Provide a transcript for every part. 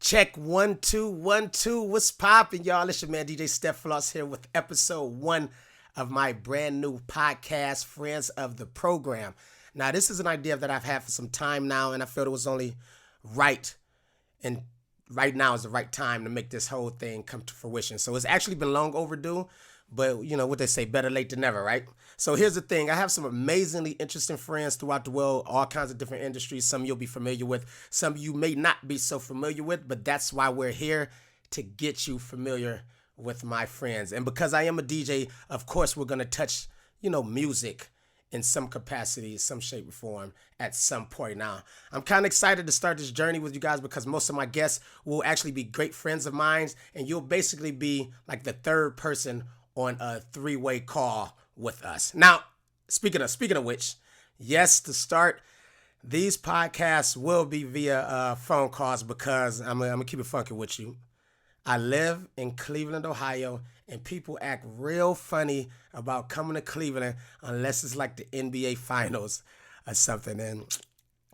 Check 1 2 1 2. What's poppin', y'all? It's your man DJ Steph Floss here with episode 1 of my brand new podcast, Friends of the Program. Now, this is an idea that I've had for some time now, and I felt it was only right, and right now is the right time to make this whole thing come to fruition. So it's actually been long overdue, but you know what they say, better late than never, right? So here's the thing. I have some amazingly interesting friends throughout the world, all kinds of different industries. Some you'll be familiar with, some you may not be so familiar with, but that's why we're here, to get you familiar with my friends. And because I am a DJ, of course, we're going to touch, music in some capacity, some shape or form at some point. Now, I'm kind of excited to start this journey with you guys because most of my guests will actually be great friends of mine, and you'll basically be like the third person on a three-way call with us. Now, speaking of which, yes, to start, these podcasts will be via phone calls because I'm gonna keep it funky with you. I live in Cleveland, Ohio, and people act real funny about coming to Cleveland unless it's like the NBA Finals or something. And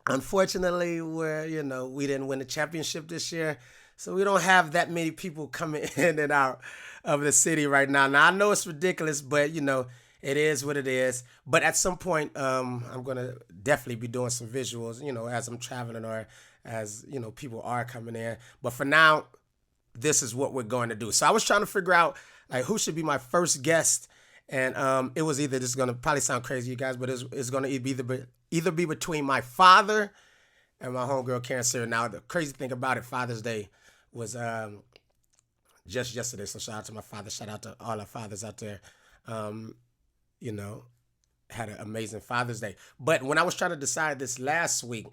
unfortunately, we didn't win the championship this year, so we don't have that many people coming in and out of the city right now. Now, I know it's ridiculous, but, it is what it is. But at some point, I'm going to definitely be doing some visuals, as I'm traveling or as, people are coming in. But for now, this is what we're going to do. So I was trying to figure out, like, who should be my first guest. And it was either, this is going to probably sound crazy, you guys, but it's going to either be between my father and my homegirl, Karen Sarah. Now, the crazy thing about it, Father's Day was just yesterday. So shout out to my father. Shout out to all our fathers out there. Had an amazing Father's Day. But when I was trying to decide this last week,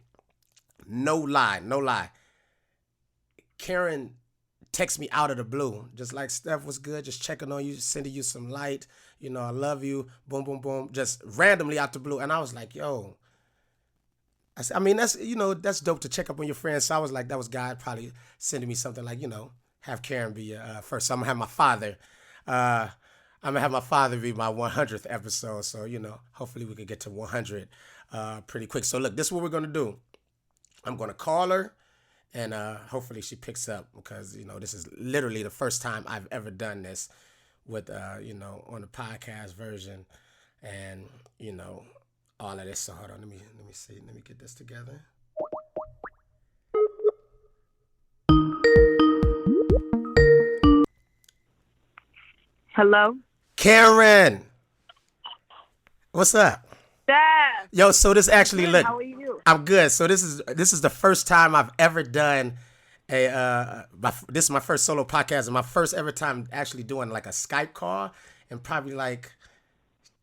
no lie, Karen texted me out of the blue, just like, Steph, was good, just checking on you, sending you some light, I love you, boom, boom, boom, just randomly out the blue. And I was like, yo, that's dope to check up on your friends. So I was like, that was God probably sending me something like, have Karen be first. So I'm gonna have my father be my 100th episode. So, hopefully we can get to 100 pretty quick. So look, this is what we're going to do. I'm going to call her and hopefully she picks up because, this is literally the first time I've ever done this with, on the podcast version and, all of this. So hold on, let me see. Let me get this together. Hello? Karen, what's up? Steph. Yo, so this actually Good. look. How are you? I'm good. So this is the first time I've ever done this is my first solo podcast and my first ever time actually doing like a Skype call in probably like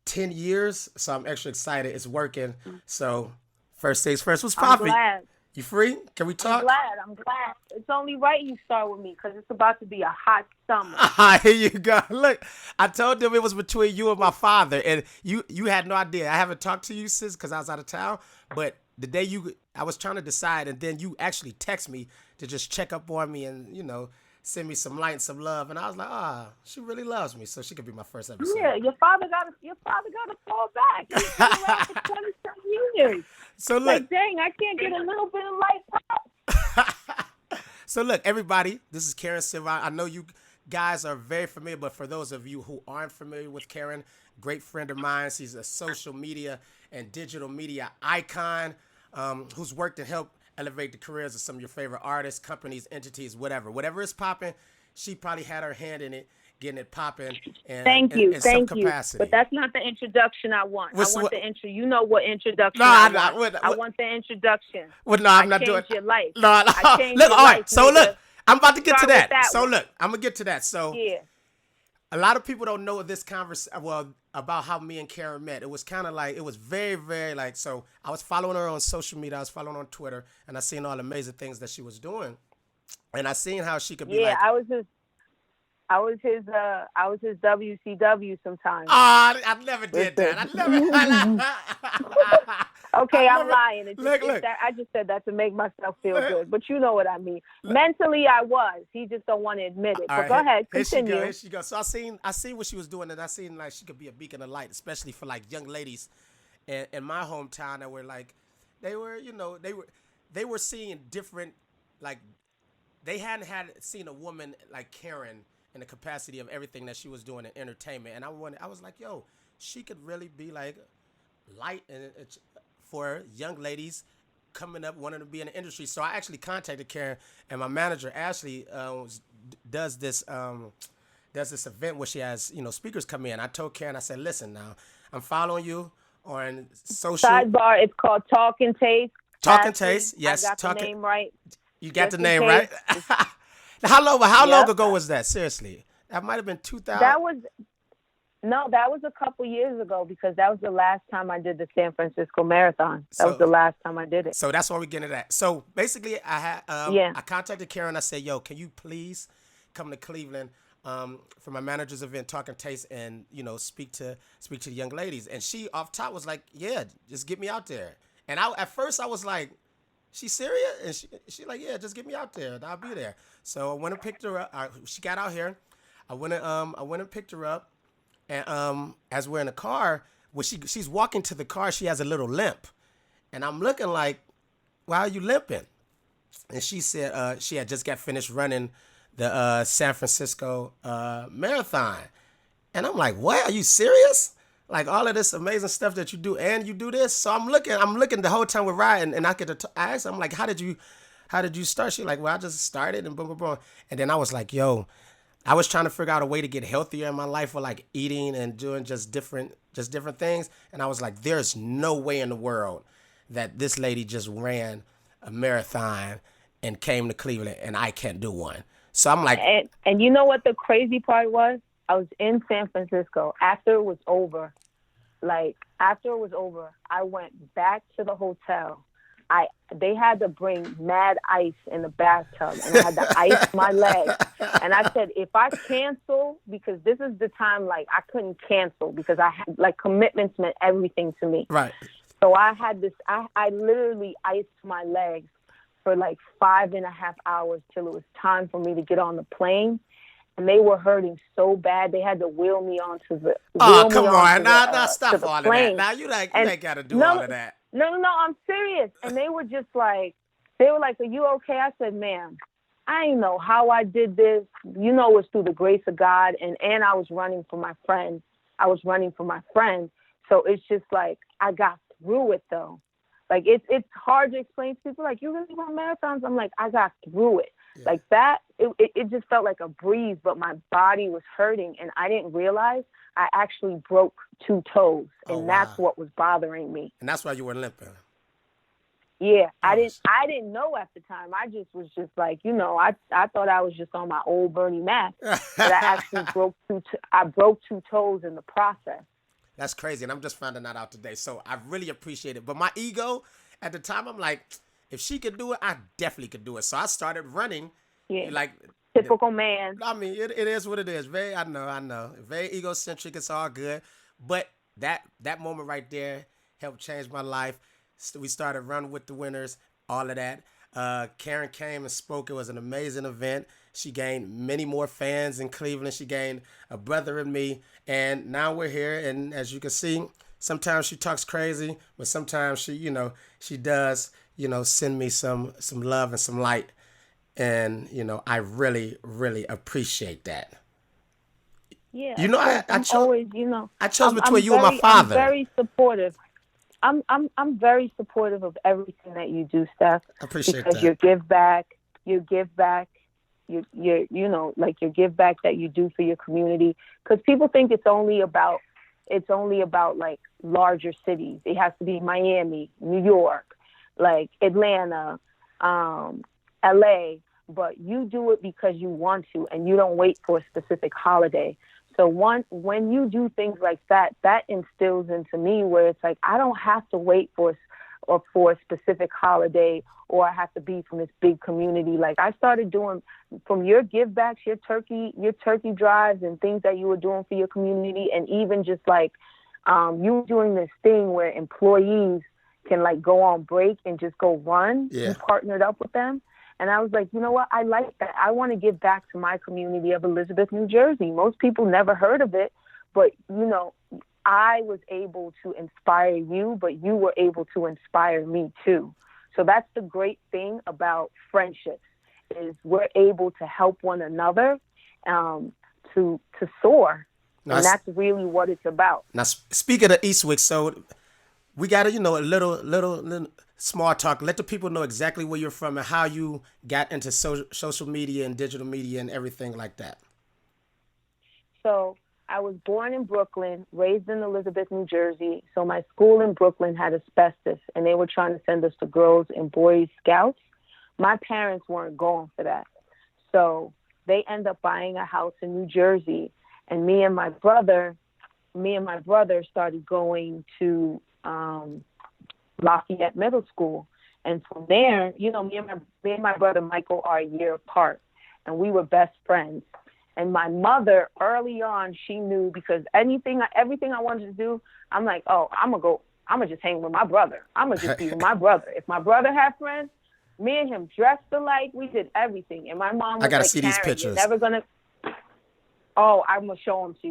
10 years. So I'm extra excited. It's working. So first things first. What's popping? I'm glad. You free? Can we talk? I'm glad. It's only right you start with me because it's about to be a hot summer. Here you go. Look, I told them it was between you and my father, and you had no idea. I haven't talked to you since because I was out of town. But the day I was trying to decide, and then you actually text me to just check up on me and send me some light and some love, and I was like, she really loves me, so she could be my first episode. Yeah, your father got to fall back. He's been around for 20-some years. So look, like, dang, I can't get a little bit of light pop. So look, everybody, this is Karen Silva. I know you guys are very familiar, but for those of you who aren't familiar with Karen, great friend of mine. She's a social media and digital media icon who's worked and helped elevate the careers of some of your favorite artists, companies, entities, whatever is popping. She probably had her hand in it, getting it popping. Thank you. Some capacity. But that's not the introduction I want. I want the intro. You know what introduction I want the introduction. Well, no, I'm not doing your life. No. I changed look, your all right. life, So nigga. look, I'm about to get to Start that. with So one. look, I'm gonna get to that. So Yeah. a lot of people don't know this conversation. Well, about how me and Karen met. It was kind of like, it was very, very like, so I was following her on social media. I was following her on Twitter, and I seen all the amazing things that she was doing. And I seen how she could be like. I was his WCW sometimes. I never did that. Okay, I'm lying. Look. I just said that to make myself feel good, but you know what I mean. Mentally, I was. He just don't want to admit it. But go ahead, continue. Here she go. So I seen what she was doing, and I seen like she could be a beacon of light, especially for like young ladies in my hometown that were like, they were seeing different like they hadn't seen a woman like Karen in the capacity of everything that she was doing in entertainment, and I was like, yo, she could really be like light and for young ladies coming up wanting to be in the industry. So I actually contacted Karen, and my manager Ashley does this event where she has speakers come in. I told Karen, I said, listen, now I'm following you on social. Sidebar, it's called Talk and Taste. Talk and Taste, yes. I got the name right. You got Just the name right. How long ago was that? Seriously, that might have been 2000. That was a couple years ago, because that was the last time I did the San Francisco Marathon. That was the last time I did it. So that's why we get into that. So basically, I contacted Karen. I said, yo, can you please come to Cleveland for my manager's event, Talk and Taste, and speak to the young ladies? And she off top was like, yeah, just get me out there. And at first I was like, she serious? And she like, yeah, just get me out there and I'll be there. So I went and picked her up. She got out here. I went and picked her up. And as we're in the car, when she's walking to the car, she has a little limp. And I'm looking like, why are you limping? And she said she had just got finished running the San Francisco marathon. And I'm like, what? Are you serious? Like all of this amazing stuff that you do, and you do this. So I'm looking the whole time we're riding, and I get to ask her, I'm like, how did you start? She like, well, I just started and boom, boom, boom. And then I was like, yo, I was trying to figure out a way to get healthier in my life with like eating and doing just different things. And I was like, there's no way in the world that this lady just ran a marathon and came to Cleveland and I can't do one. So I'm like, and you know what the crazy part was? I was in San Francisco after it was over. I went back to the hotel. They had to bring mad ice in the bathtub, and I had to ice my legs. And I said, if I cancel, because this is the time, like, I couldn't cancel because I had, like, commitments meant everything to me. Right. So I had this, I literally iced my legs for like 5.5 hours till it was time for me to get on the plane. And they were hurting so bad, they had to wheel me onto the. Oh, come on! Now stop all of that. Now you ain't got to do all of that. No, I'm serious. And they were just like, are you okay? I said, ma'am, I ain't know how I did this. It's through the grace of God, and I was running for my friend. So it's just like I got through it though. Like it's hard to explain to people. Like, you really run marathons? I'm like, I got through it. Yeah. Like that, it just felt like a breeze, but my body was hurting, and I didn't realize I actually broke 2 toes, and that's what was bothering me. And that's why you were limping. Yeah, I didn't know at the time. I just was just like, I thought I was just on my old Bernie Mac, but I actually broke 2 toes in the process. That's crazy, and I'm just finding that out today. So I really appreciate it. But my ego at the time, I'm like, if she could do it, I definitely could do it. So I started running. Yeah, like typical man. I mean, it is what it is. I know. Very egocentric. It's all good. But that moment right there helped change my life. We started running with the winners, all of that. Karen came and spoke. It was an amazing event. She gained many more fans in Cleveland. She gained a brother in me. And now we're here. And as you can see, sometimes she talks crazy, but sometimes she does, send me some love and some light. And, I really, really appreciate that. Yeah. I chose always, I chose between you and my father. I'm very supportive. I'm very supportive of everything that you do, Steph. I appreciate because that. Your give back, your give back that you do for your community. Because people think it's only about like larger cities. It has to be Miami, New York, like Atlanta, LA. But you do it because you want to, and you don't wait for a specific holiday. So when you do things like that, that instills into me where it's like, I don't have to wait for a specific holiday, or I have to be from this big community. Like I started doing from your give backs, your turkey drives and things that you were doing for your community. And even just like, you doing this thing where employees can like go on break and just go run. Yeah. You partnered up with them. And I was like, you know what? I like that. I want to give back to my community of Elizabeth, New Jersey. Most people never heard of it, but, I was able to inspire you, but you were able to inspire me too. So that's the great thing about friendships. is we're able to help one another to soar. Now, And that's really what it's about. now speaking of Eastwick, so we got to, a little small talk. Let the people know exactly where you're from and how you got into social media and digital media and everything like that. So I was born in Brooklyn, raised in Elizabeth, New Jersey. So my school in Brooklyn had asbestos, and they were trying to send us to Girls and Boys Scouts. My parents weren't going for that. So they end up buying a house in New Jersey, and me and my brother started going to Lafayette Middle School. And from there, me and my brother Michael are a year apart, and we were best friends. And my mother, early on, she knew, because everything I wanted to do, I'm like, oh, I'm gonna just hang with my brother. I'm gonna just be with my brother. If my brother had friends, me and him dressed alike. We did everything. And my mom was I gotta like, see these Karen, pictures. you're never gonna. Oh, I'm gonna show them to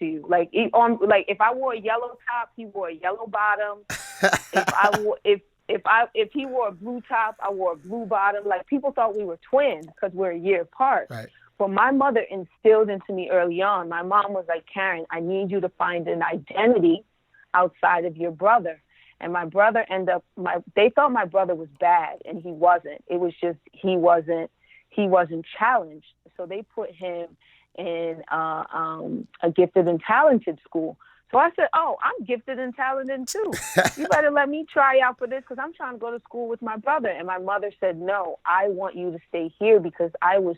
you. Like if I wore a yellow top, he wore a yellow bottom. If he wore a blue top, I wore a blue bottom. Like, people thought we were twins because we're a year apart. Right. But my mother instilled into me early on. My mom was like, Karen, I need you to find an identity outside of your brother. And my brother they thought my brother was bad, and he wasn't. It was just he wasn't challenged. So they put him in a gifted and talented school. So I said, oh, I'm gifted and talented too. You better let me try out for this, because I'm trying to go to school with my brother. And my mother said, no, I want you to stay here, because I was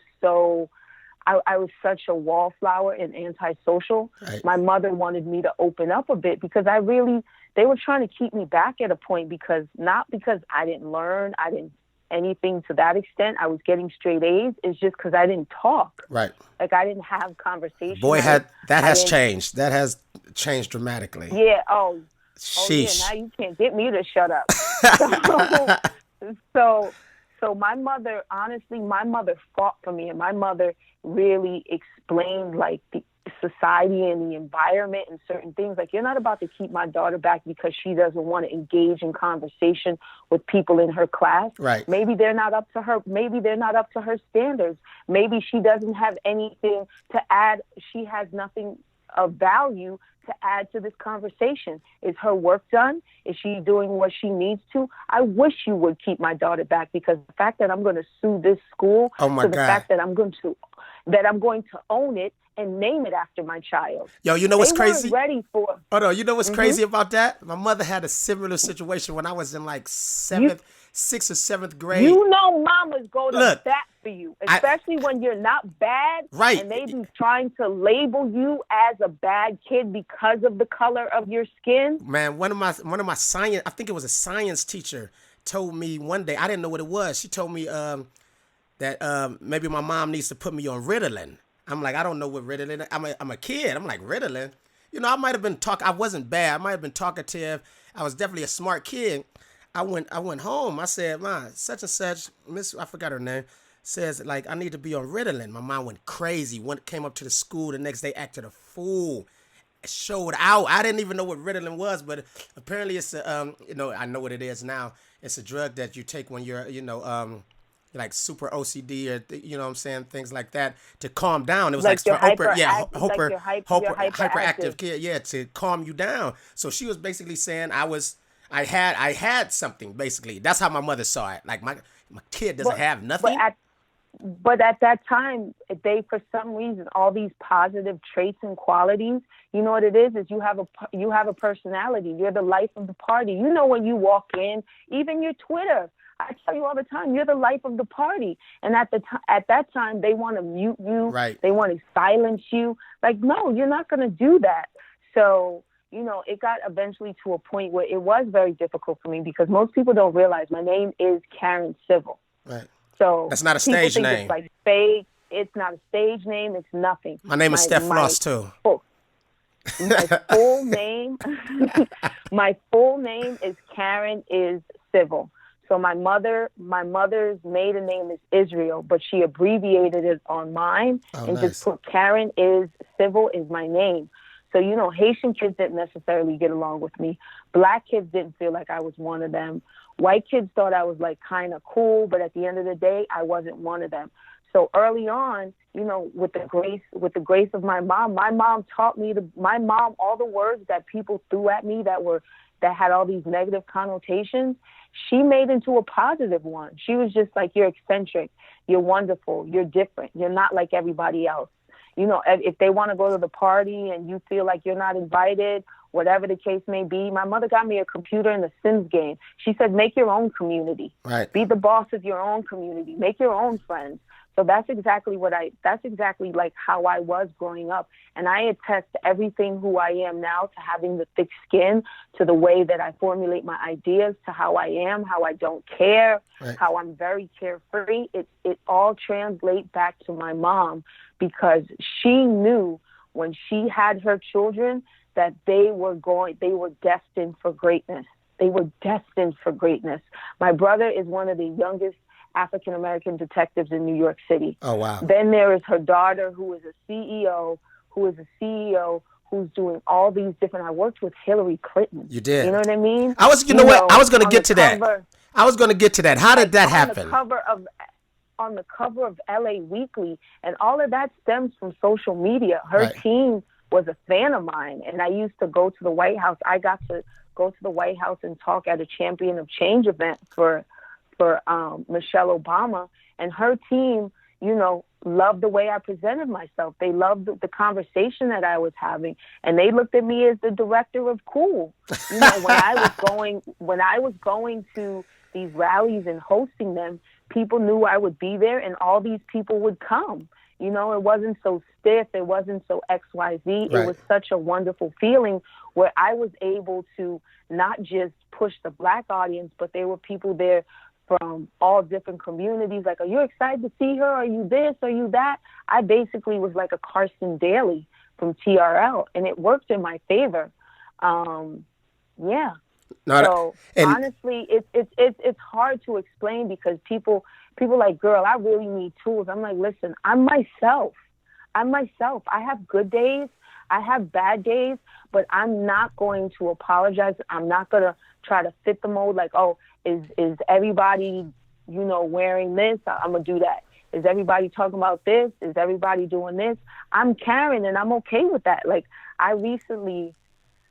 such a wallflower and antisocial. Right. My mother wanted me to open up a bit, because they were trying to keep me back at a point, not because I didn't learn, I didn't anything to that extent. I was getting straight A's. It's just because I didn't talk. Right. Like, I didn't have conversation. Boy, that has changed. That has changed dramatically. Yeah. Sheesh. Yeah, now you can't get me to shut up. So my mother, honestly, fought for me, and my mother really explained, like, the society and the environment and certain things. Like, you're not about to keep my daughter back because she doesn't want to engage in conversation with people in her class. Right. Maybe they're not up to her. Maybe they're not up to her standards. Maybe she doesn't have anything to add. She has nothing of value to add to this conversation. Is her work done? Is she doing what she needs to? I wish you would keep my daughter back, because the fact that I'm going to sue this school, the fact that I'm going to own it and name it after my child. Yo, you know what's crazy? Ready for? Oh no, you know what's crazy about that? My mother had a similar situation when I was in like 6th or 7th grade. You know, mamas go to bat for you, especially when you're not bad. Right. And they be trying to label you as a bad kid because of the color of your skin. Man, one of my science, I think it was a science teacher, told me one day, I didn't know what it was. She told me that maybe my mom needs to put me on Ritalin. I'm like, I don't know what Ritalin is. I'm a kid. I'm like, Ritalin? I might have been I wasn't bad. I might have been talkative. I was definitely a smart kid. I went home. I said, Ma, such and such, I forgot her name, says, like, I need to be on Ritalin. My mom went crazy. Came up to the school the next day, acted a fool. Showed out. I didn't even know what Ritalin was, but apparently it's I know what it is now. It's a drug that you take when you're, like super OCD or you know what I'm saying, things like that, to calm down. It was like for hyperactive kid, to calm you down. So she was basically saying I had something, basically. That's how my mother saw it. Like, my kid doesn't have nothing. But at that time, for some reason, all these positive traits and qualities, you know what it is you have a personality. You're the life of the party. You know, when you walk in, even your Twitter, I tell you all the time, you're the life of the party. And at that time, they want to mute you. Right. They want to silence you. Like, no, you're not going to do that. So, it got eventually to a point where it was very difficult for me, because most people don't realize my name is Karen Civil. Right. So that's not a stage name. It's like fake. It's not a stage name. It's nothing. My name is Steph Floss too. My full name, my full name is Karen is Civil. So my mother's maiden name is Israel, but she abbreviated it on mine just put Karen is Civil is my name. So, Haitian kids didn't necessarily get along with me. Black kids didn't feel like I was one of them. White kids thought I was like kind of cool, but at the end of the day, I wasn't one of them. So early on, you know, with the grace of my mom taught me all the words that people threw at me that had all these negative connotations, she made into a positive one. She was just like, you're eccentric, you're wonderful, you're different, you're not like everybody else. You know, if they want to go to the party and you feel like you're not invited, whatever the case may be. My mother got me a computer in the Sims game. She said, make your own community. Right. Be the boss of your own community. Make your own friends. So that's exactly like how I was growing up. And I attest to everything who I am now, to having the thick skin, to the way that I formulate my ideas, to how I am, how I don't care, right. how I'm very carefree. It all translates back to my mom, because she knew when she had her children that they were destined for greatness. They were destined for greatness. My brother is one of the youngest African-American detectives in New York City. Oh, wow. Then there is her daughter, who is a CEO, who's doing all these different. I worked with Hillary Clinton. You did. You know what I mean? I was going to get to that. I was going to get to that. How did that happen? On the cover of LA Weekly, and all of that stems from social media. Her team was a fan of mine, and I used to go to the White House. I got to go to the White House and talk at a Champion of Change event for Michelle Obama, and her team, you know, loved the way I presented myself. They loved the conversation that I was having, and they looked at me as the director of cool. You know, when I was going to these rallies and hosting them, people knew I would be there, and all these people would come. You know, it wasn't so stiff. It wasn't so XYZ. Right. It was such a wonderful feeling where I was able to not just push the Black audience, but there were people there from all different communities. Like, are you excited to see her? Are you this? Are you that? I basically was like a Carson Daly from TRL, and it worked in my favor. Yeah. Honestly, it's hard to explain, because people like, girl, I really need tools. I'm like, listen, I'm myself. I have good days. I have bad days, but I'm not going to apologize. I'm not going to try to fit the mold. Like, oh, is everybody, you know, wearing this? I'm going to do that. Is everybody talking about this? Is everybody doing this? I'm Karen, and I'm okay with that. Like, I recently,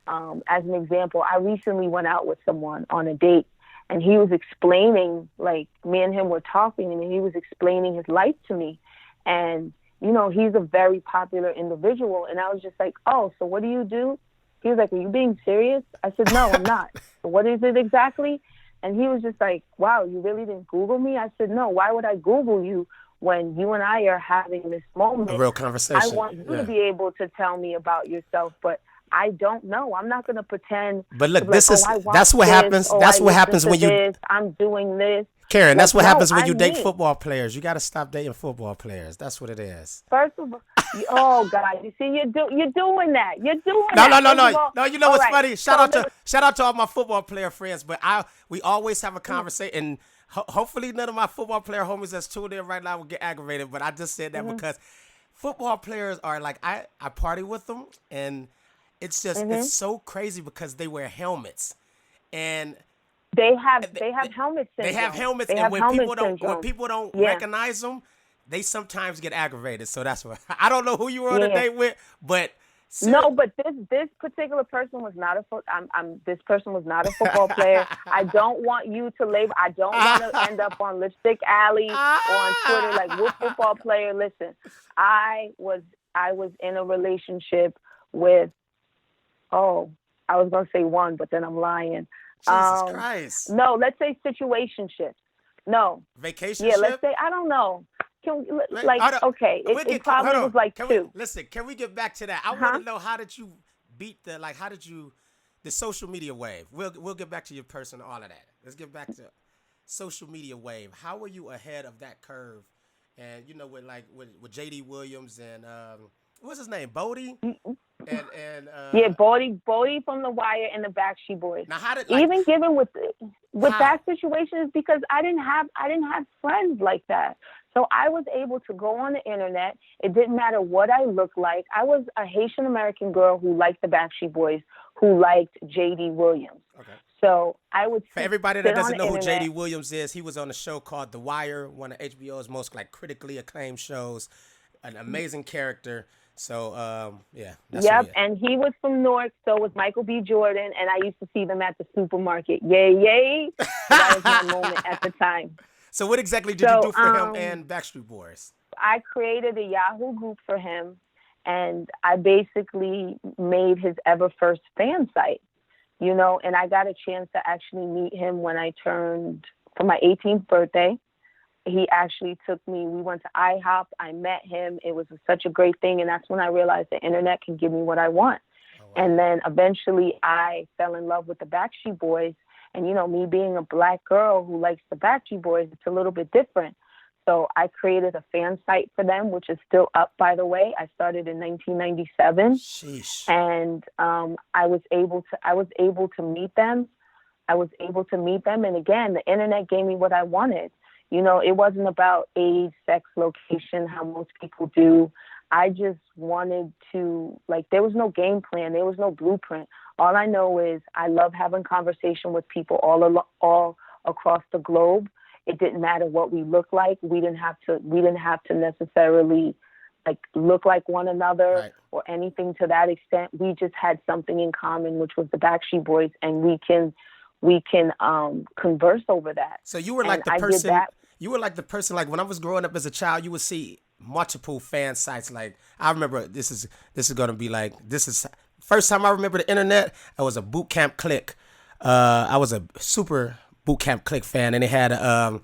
as an example, went out with someone on a date, and he was explaining, like, me and him were talking, and he was explaining his life to me. And, you know, he's a very popular individual. And I was just like, oh, so what do you do? He was like, are you being serious? I said, no, I'm not. So what is it exactly? And he was just like, wow, you really didn't Google me? I said, no, why would I Google you when you and I are having this moment? A real conversation. I want you to be able to tell me about yourself, but I don't know. I'm not going to pretend. But look, that's what happens. That's what happens when you. I'm doing this. Karen, that's what happens when you date football players. You got to stop dating football players. That's what it is. First of all, oh God, you see, you're doing that. You're doing no, that. No. You know what's funny? Shout out to all my football player friends. But we always have a conversation. And hopefully, none of my football player homies that's tuned in right now will get aggravated. But I just said that because football players are like, I party with them, and it's just it's so crazy because they wear helmets, and they have helmet syndrome. They have helmets, and when people don't recognize them, they sometimes get aggravated. So that's why I don't know who you were on a date with, but no, but this particular person was not this person was not a football player. I don't want you to label. I don't want to end up on Lipstick Alley or on Twitter like, what football player? Listen, I was in a relationship with. Oh, I was gonna say one, but then I'm lying. Jesus Christ. No, let's say situationships. No. Vacation. Yeah, let's say, I don't know. Okay, it probably was like two. Listen, can we get back to that? I want to know, how did you beat the social media wave? We'll get back to your person, all of that. Let's get back to social media wave. How were you ahead of that curve? And you know, with JD Williams and what's his name, Bodie? Bodie from The Wire and the Backstreet Boys. Now, how did even given with that situation is because I didn't have friends like that. So I was able to go on the internet. It didn't matter what I looked like. I was a Haitian American girl who liked the Backstreet Boys, who liked JD Williams. Okay. So I would For everybody sit that on doesn't the know who internet. J.D. Williams is, he was on a show called The Wire, one of HBO's most like critically acclaimed shows. An amazing character. So yeah, that's who he Yep, is. and he was from Newark, so was Michael B. Jordan, and I used to see them at the supermarket. Yay, yay! So that was my moment at the time. So what exactly did you So do for him and Backstreet Boys? I created a Yahoo group for him, and I basically made his ever first fan site, you know, and I got a chance to actually meet him when I turned for my 18th birthday. He actually took me, we went to IHOP, I met him. It was such a great thing, and that's when I realized the internet can give me what I want. Oh, wow. And then eventually I fell in love with the Backstreet Boys, and, you know, me being a black girl who likes the Backstreet Boys, it's a little bit different. So I created a fan site for them, which is still up, by the way. I started in 1997. Sheesh. And I was able to meet them. And again, the internet gave me what I wanted. You know, it wasn't about age, sex, location, how most people do. I just wanted to, like, there was no game plan. There was no blueprint. All I know is I love having conversation with people all across the globe. It didn't matter what we looked like. We didn't have to necessarily like look like one another, right, or anything to that extent. We just had something in common, which was the Backstreet Boys, and we can converse over that. So you were like the person. You were like the person. Like when I was growing up as a child, you would see multiple fan sites. Like I remember this is gonna be like this is first time I remember the internet. I was a boot camp click. I was a super boot camp click fan, and they had a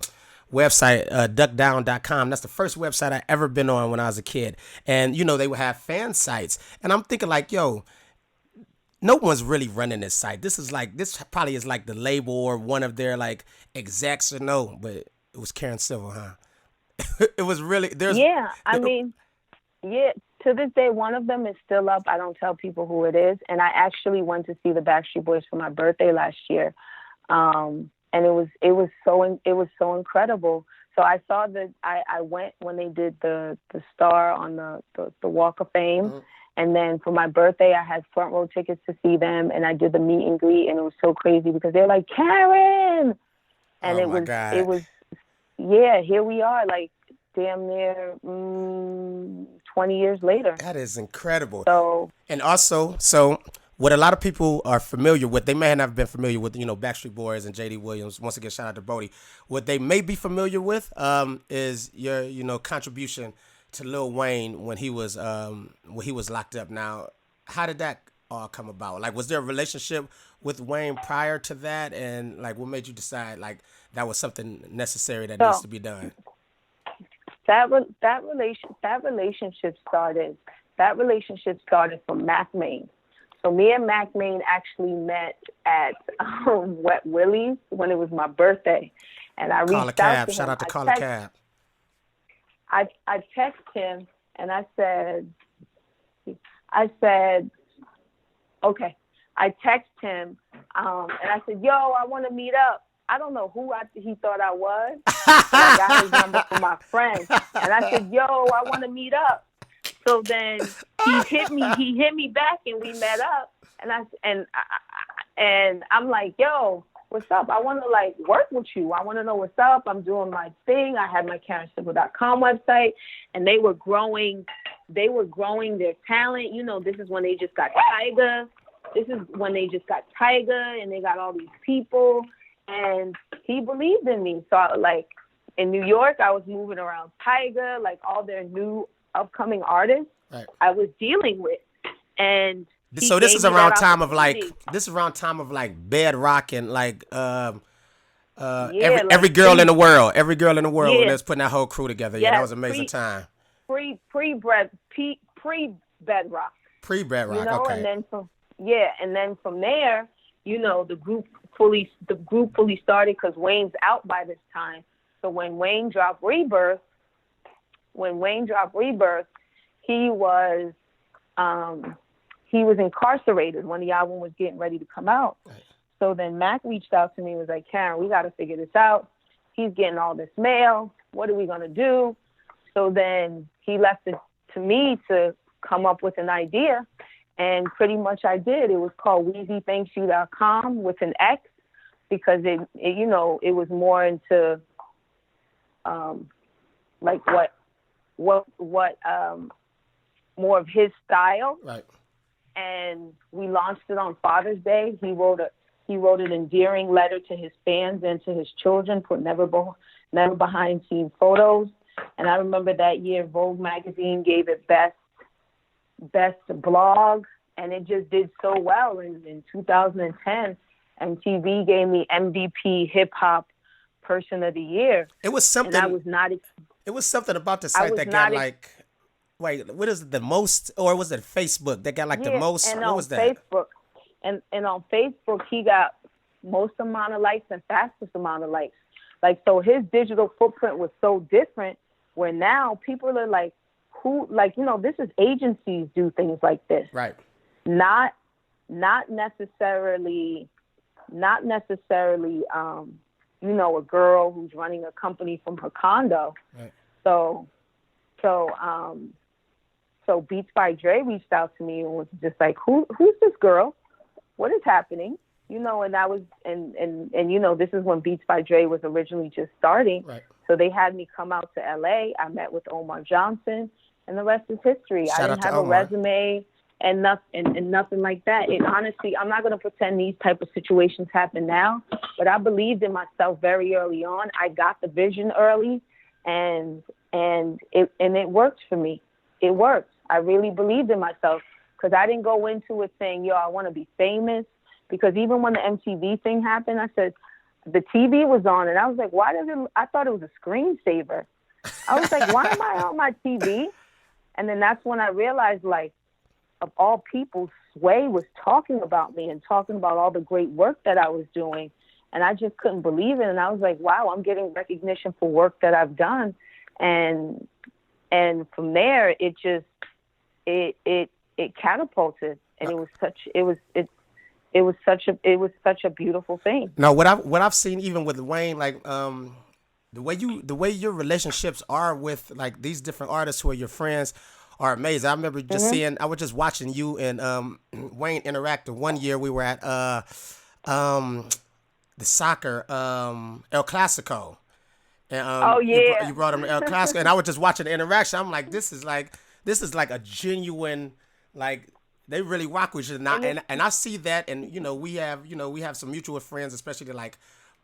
website, duckdown.com. That's the first website I ever been on when I was a kid. And you know they would have fan sites, and I'm thinking like, yo, no one's really running this site. This probably is like the label or one of their like execs or no, but it was Karen Civil, huh? It was really to this day, one of them is still up. I don't tell people who it is. And I actually went to see the Backstreet Boys for my birthday last year. And it was so incredible. So I saw that I went when they did the star on the Walk of Fame. Mm-hmm. And then for my birthday, I had front row tickets to see them, and I did the meet and greet, and it was so crazy because they're like, Karen! And it was, here we are, like damn near 20 years later. That is incredible. So what a lot of people are familiar with, they may not have been familiar with, you know, Backstreet Boys and J.D. Williams. Once again, shout out to Brody. What they may be familiar with is your, you know, contribution to Lil Wayne when he was locked up. Now, how did that all come about? Like, was there a relationship with Wayne prior to that? And like, what made you decide like that was something necessary that needs to be done? That relationship started from Mac Main. So me and Mac Main actually met at Wet Willie's when it was my birthday, and I reached out to him. Shout out to Call a Cab. I texted him and I said, okay. I texted him and I said, yo, I want to meet up. I don't know who he thought I was. I got his number from my friend, and I said, yo, I want to meet up. So then he hit me back, and we met up. And I'm like, yo, what's up? I want to like work with you. I want to know what's up. I'm doing my thing. I had my KarenCivil.com website, and they were growing their talent. You know, this is when they just got Tyga. And they got all these people, and he believed in me. So like in New York, I was moving around Tyga, like all their new upcoming artists, right, I was dealing with. And so this is around time of like Bedrock and like every girl in the world when they was putting that whole crew together. Yeah, that was an amazing time. Pre Bedrock. You know, okay. And then from there, you know, the group fully started because Wayne's out by this time. So when Wayne dropped Rebirth, he was incarcerated when the album was getting ready to come out. Right. So then Mac reached out to me and was like, Karen, we got to figure this out. He's getting all this mail. What are we going to do? So then he left it to me to come up with an idea. And pretty much I did. It was called WeezyThanksYou.com with an X. because it you know, it was more into like what more of his style. Right. And we launched it on Father's Day. He wrote an endearing letter to his fans and to his children for never behind scene photos. And I remember that year Vogue magazine gave it best blog, and it just did so well. In 2010, MTV gave me MVP Hip Hop Person of the Year. It was something. And I was not. It was something about the site that got like. Wait, what is it? The most, or was it Facebook that got like the most? And what was that? Facebook, and on Facebook, he got most amount of likes and fastest amount of likes. Like, so his digital footprint was so different, where now people are like, who, like, you know, this is agencies do things like this. Right. Not necessarily, you know, a girl who's running a company from her condo. Right. So Beats by Dre reached out to me and was just like, who's this girl? What is happening? You know, and that was, and you know, this is when Beats by Dre was originally just starting. Right. So they had me come out to LA. I met with Omar Johnson, and the rest is history. I didn't have a resume and nothing like that. And honestly, I'm not going to pretend these type of situations happen now, but I believed in myself very early on. I got the vision early, and it worked for me. It worked. I really believed in myself, because I didn't go into it saying, yo, I want to be famous. Because even when the MTV thing happened, I said, the TV was on, and I was like, I thought it was a screensaver. I was like, why am I on my TV? And then that's when I realized, like, of all people, Sway was talking about me and talking about all the great work that I was doing. And I just couldn't believe it. And I was like, wow, I'm getting recognition for work that I've done. And from there, it just, it catapulted. And it was such a beautiful thing. Now, what I've seen even with Wayne, like the way your relationships are with like these different artists who are your friends are amazing. I remember just seeing, I was just watching you and Wayne interact. One year we were at the soccer El Clasico. And, you brought him to El Clasico, and I was just watching the interaction. I'm like, this is like a genuine, like, they really rock with you, and I see that, and we have some mutual friends, especially like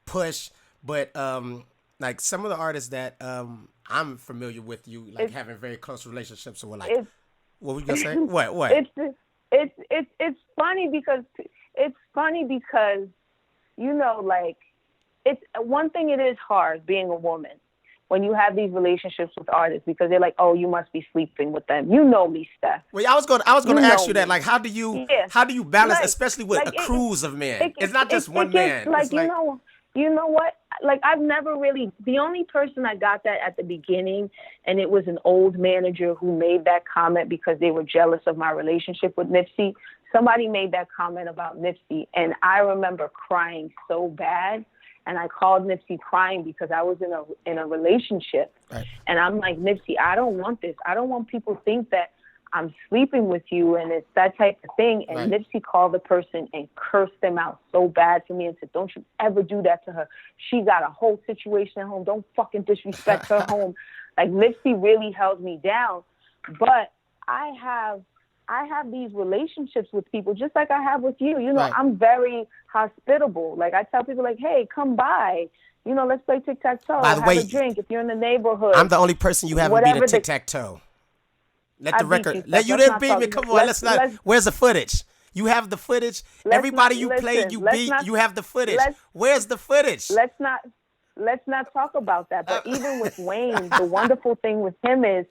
Push, but like some of the artists that I'm familiar with, you like having very close relationships. So we're like, what were you gonna say? What? It's funny because like, it's one thing. It is hard being a woman when you have these relationships with artists, because they're like, oh, you must be sleeping with them. You know me, Steph. Well, I was going to ask you that. Like, how do you balance, like, especially with a cruise of men? It's not just one man. Like, you know what? Like, I've never really, the only person I got that at the beginning, and it was an old manager who made that comment because they were jealous of my relationship with Nipsey. Somebody made that comment about Nipsey, and I remember crying so bad. And I called Nipsey crying because I was in a relationship. Right. And I'm like, Nipsey, I don't want this. I don't want people to think that I'm sleeping with you and it's that type of thing. And right. Nipsey called the person and cursed them out so bad to me and said, don't you ever do that to her. She got a whole situation at home. Don't fucking disrespect her home. Like, Nipsey really held me down. But I have these relationships with people just like I have with you. Right. I'm very hospitable. Like, I tell people, like, hey, come by. Let's play tic-tac-toe. By the way, have a drink if you're in the neighborhood. I'm the only person you haven't beat at tic-tac-toe. Let the record. You didn't beat me. Come on. Let's not. Where's the footage? You have the footage. Everybody you played, you beat. You have the footage. Where's the footage? Let's not talk about that. But even with Wayne, the wonderful thing with him is,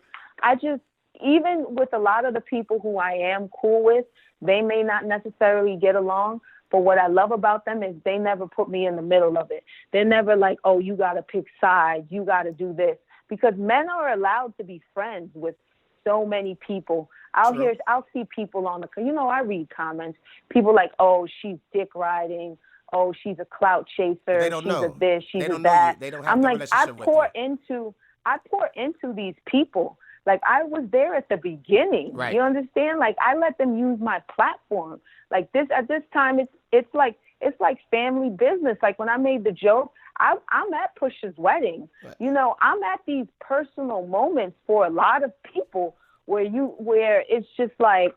even with a lot of the people who I am cool with, they may not necessarily get along. But what I love about them is they never put me in the middle of it. They're never like, oh, you got to pick sides. You got to do this. Because men are allowed to be friends with so many people. I'll see people on I read comments. People like, oh, she's dick riding. Oh, she's a clout chaser. They don't she's know. a this. She's they don't a that. Know you. They don't have I'm the like, relationship I pour into these people. Like, I was there at the beginning. Right. You understand? Like, I let them use my platform. Like, at this time, it's like it's like family business. Like when I made the joke, I'm at Push's wedding. Right. You know, I'm at these personal moments for a lot of people where it's just like,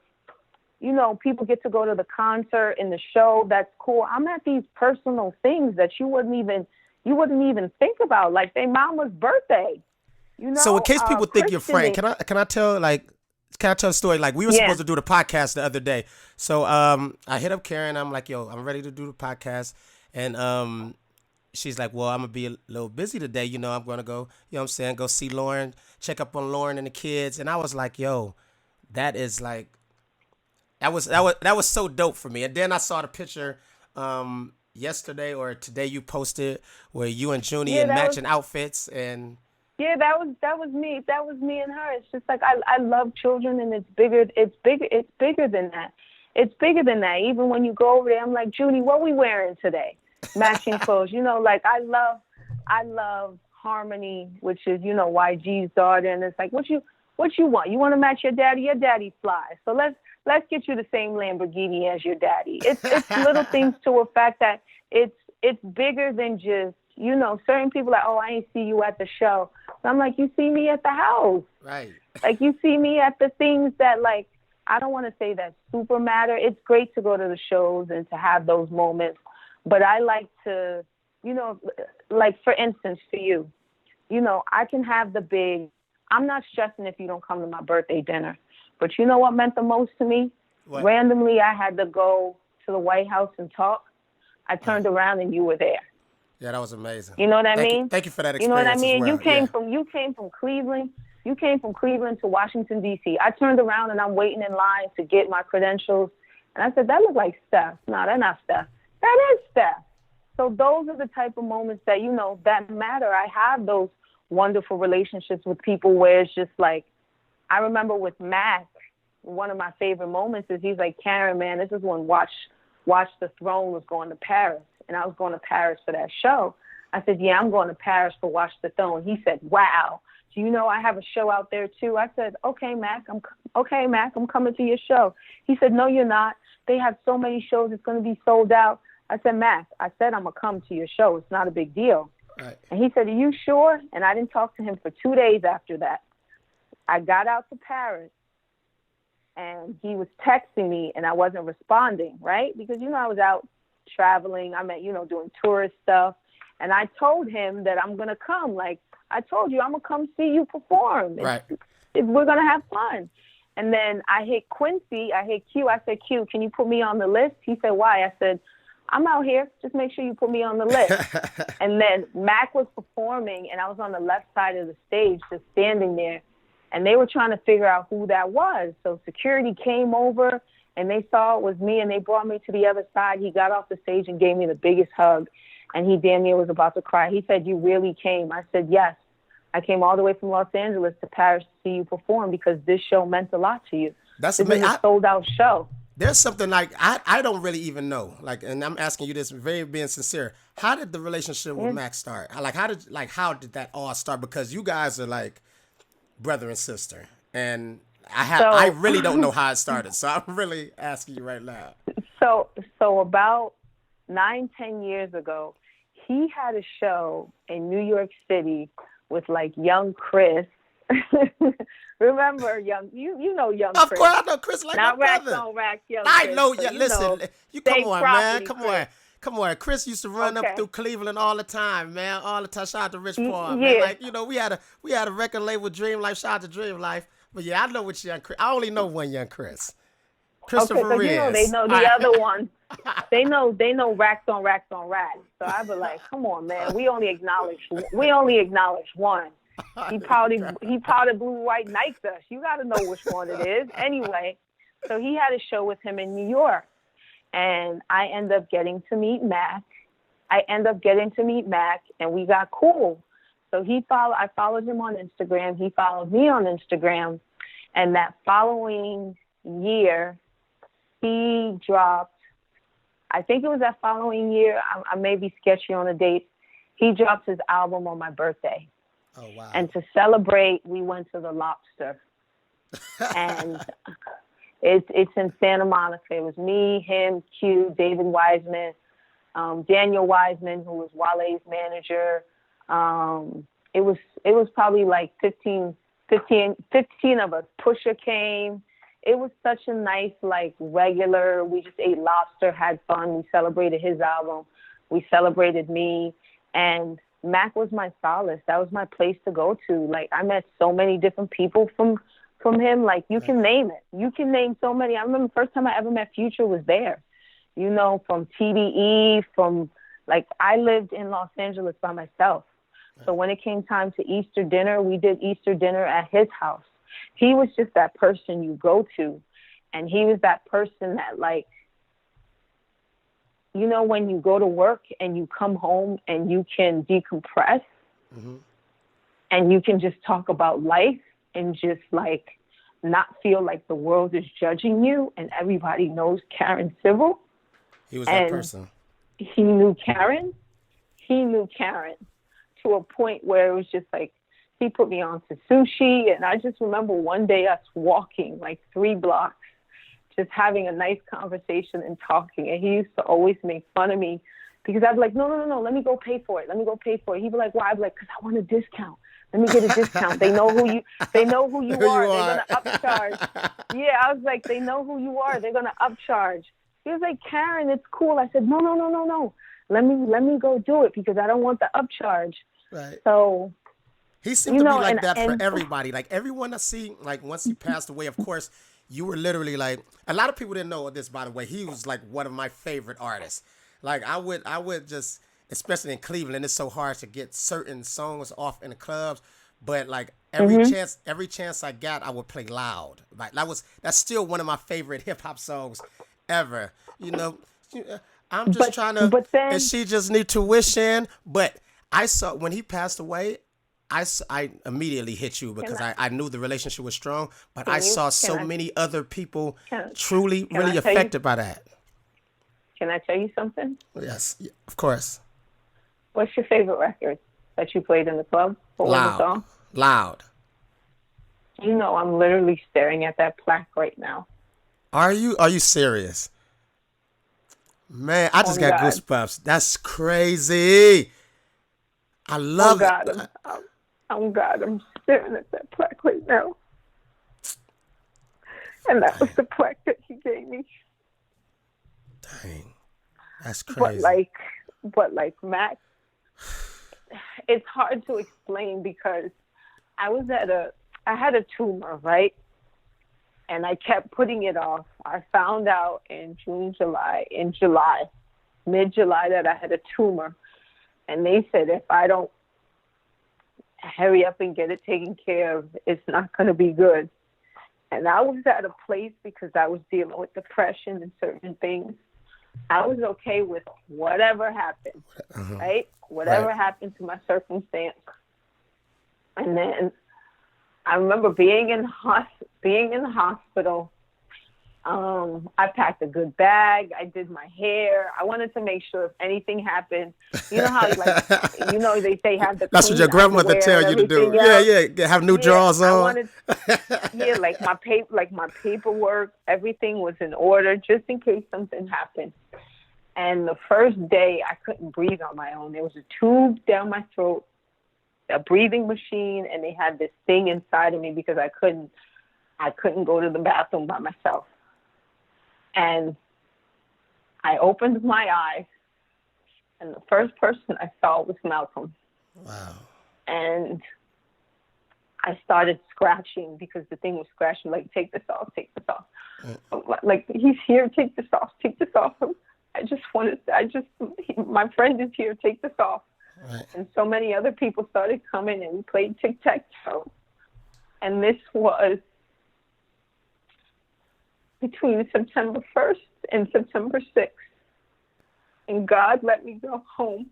you know, people get to go to the concert and the show. That's cool. I'm at these personal things that you wouldn't even think about, like their mama's birthday. You know. So in case people think you're Christian. Frank, can I tell a story? Like we were Yeah. supposed to do the podcast the other day. So I hit up Karen. I'm like, yo, I'm ready to do the podcast. And she's like, well, I'm gonna be a little busy today. You know, I'm gonna go, you know what I'm saying, go see Lauren, check up on Lauren and the kids. And I was like, yo, that is like that was so dope for me. And then I saw the picture yesterday or today you posted where you and Junie in matching outfits and yeah, that was me. That was me and her. It's just like I love children, and it's bigger than that. It's bigger than that. Even when you go over there, I'm like, Junie, what we wearing today? Matching clothes. You know, like I love Harmony, which is, you know, YG's daughter, and it's like, what you want? You want to match your daddy? Your daddy fly. So let's get you the same Lamborghini as your daddy. It's little things to affect that it's bigger than just, you know, certain people are like, oh, I ain't see you at the show. So I'm like, you see me at the house. right. Like you see me at the things that, like, I don't want to say that super matter. It's great to go to the shows and to have those moments. But I like to, you know, like for instance, for you, you know, I can have the big, I'm not stressing if you don't come to my birthday dinner. But you know what meant the most to me? What? Randomly, I had to go to the White House and talk. I turned around and you were there. Yeah, that was amazing. You know what I mean? Thank you for that experience. You know what I mean? As well. You came from Cleveland. You came from Cleveland to Washington, D.C. I turned around and I'm waiting in line to get my credentials. And I said, that looked like Steph. No, that's not Steph. That is Steph. So those are the type of moments that, you know, that matter. I have those wonderful relationships with people where it's just like, I remember with Mac, one of my favorite moments is he's like, Karen, man, this is when Watch the Throne was going to Paris. And I was going to Paris for that show. I said, yeah, I'm going to Paris for Watch the Throne. He said, wow. Do you know I have a show out there too? I said, okay, Mac, I'm coming to your show. He said, no, you're not. They have so many shows, it's going to be sold out. I said, Mac, I said I'm going to come to your show. It's not a big deal. Right. And he said, are you sure? And I didn't talk to him for 2 days after that. I got out to Paris, and he was texting me, and I wasn't responding, right? Because, you know, I was out traveling. I'm at, you know, doing tourist stuff. And I told him that I'm going to come. Like, I told you, I'm going to come see you perform. Right. We're going to have fun. And then I hit Quincy. I hit Q. I said, Q, can you put me on the list? He said, why? I said, I'm out here. Just make sure you put me on the list. And then Mac was performing, and I was on the left side of the stage, just standing there. And they were trying to figure out who that was. So security came over, and they saw it was me, and they brought me to the other side. He got off the stage and gave me the biggest hug, and he damn near was about to cry. He said, you really came? I said, yes. I came all the way from Los Angeles to Paris to see you perform because this show meant a lot to you. That's this amazing. is a sold-out show. There's something like, I don't really even know. Like, and I'm asking you this very being sincere. How did the relationship with Mac start? How did that all start? Because you guys are like brother and sister. And I really don't know how it started. So I'm really asking you right now. So about 9-10 years ago, he had a show in New York City with like young Chris. Remember you know young Chris. Of course, I know Chris like not my racks brother. on racks, young I Chris, know. so Yeah, listen, you come on, man. Come on. Chris used to run up through Cleveland all the time, man. All the time. Shout out to Rich Paul, man. Like, you know, we had a record label, Dream Life. Shout out to Dream Life. But yeah, I know which young Chris. I only know one young Chris. Christopher Riz. You know they know the other one. They know racks on racks on racks. So I be like, come on, man. We only acknowledge one. He powdered blue white Nikes us. You got to know which one it is. Anyway, so he had a show with him in New York, and I end up getting to meet Mac. And we got cool. So I followed him on Instagram. He followed me on Instagram, and that following year, he dropped. I think it was that following year. I may be sketchy on the dates. He dropped his album on my birthday. Oh, wow. And to celebrate, we went to the Lobster. And it's in Santa Monica. It was me, him, Q, David Wiseman, Daniel Wiseman, who was Wale's manager. It was probably like 15 of us. Pusha came. It was such a nice, like, regular, we just ate lobster, had fun. We celebrated his album. We celebrated me. And Mac was my solace. That was my place to go to. Like, I met so many different people from him. Like, you can name it. You can name so many. I remember the first time I ever met Future was there. You know, from TDE, like, I lived in Los Angeles by myself. So when it came time to Easter dinner, we did Easter dinner at his house. He was just that person you go to. And he was that person that, like, you know, when you go to work and you come home and you can decompress and you can just talk about life and just, like, not feel like the world is judging you and everybody knows Karen Civil. He was that person. He knew Karen. He knew Karen to a point where it was just like, he put me on to sushi. And I just remember one day us walking like 3 blocks, just having a nice conversation and talking. And he used to always make fun of me because I'd be like, no, let me go pay for it. He'd be like, why? I'd be like, because I want a discount. Let me get a discount. They know who you are. They're going to upcharge. Yeah, I was like, they know who you are. They're going to upcharge. He was like, Karen, it's cool. I said, no. Let me go do it because I don't want the upcharge. Right. So he seemed to be like that for everybody. Like, everyone I see, like, once he passed away, of course, you were literally like, a lot of people didn't know this, by the way. He was like one of my favorite artists. Like, I would just, especially in Cleveland, it's so hard to get certain songs off in the clubs. But like every chance I got, I would play Loud. Like, that's still one of my favorite hip hop songs ever. You know, I'm just trying to, and she just need tuition. But I saw when he passed away, I immediately hit you because I knew the relationship was strong, but I saw so many other people truly really affected by that. Can I tell you something? Yes, of course. What's your favorite record that you played in the club? What was the song? Loud. You know, I'm literally staring at that plaque right now. Are you serious? Man, I just got goosebumps. That's crazy. I love it. I'm staring at that plaque right now. And that was the plaque that he gave me. Dang. That's crazy. But like Mac, it's hard to explain because I had a tumor, right? And I kept putting it off. I found out in mid-July that I had a tumor. And they said if I don't hurry up and get it taken care of, it's not going to be good. And I was at a place because I was dealing with depression and certain things. I was okay with whatever happened, right? Whatever happened to my circumstance. And then I remember being in the hospital. I packed a good bag. I did my hair. I wanted to make sure if anything happened, you know how they say have the. That's what your grandmother tell you to do. Else. Yeah. Have new drawers on. Like my paperwork, everything was in order just in case something happened. And the first day I couldn't breathe on my own. There was a tube down my throat, a breathing machine, and they had this thing inside of me because I couldn't go to the bathroom by myself. And I opened my eyes, and the first person I saw was Malcolm. Wow. And I started scratching because the thing was scratching, like, take this off. Like, he's here, take this off. My friend is here, take this off. Right. And so many other people started coming, and we played tic-tac-toe. And this was between September 1st and September 6th. And God let me go home.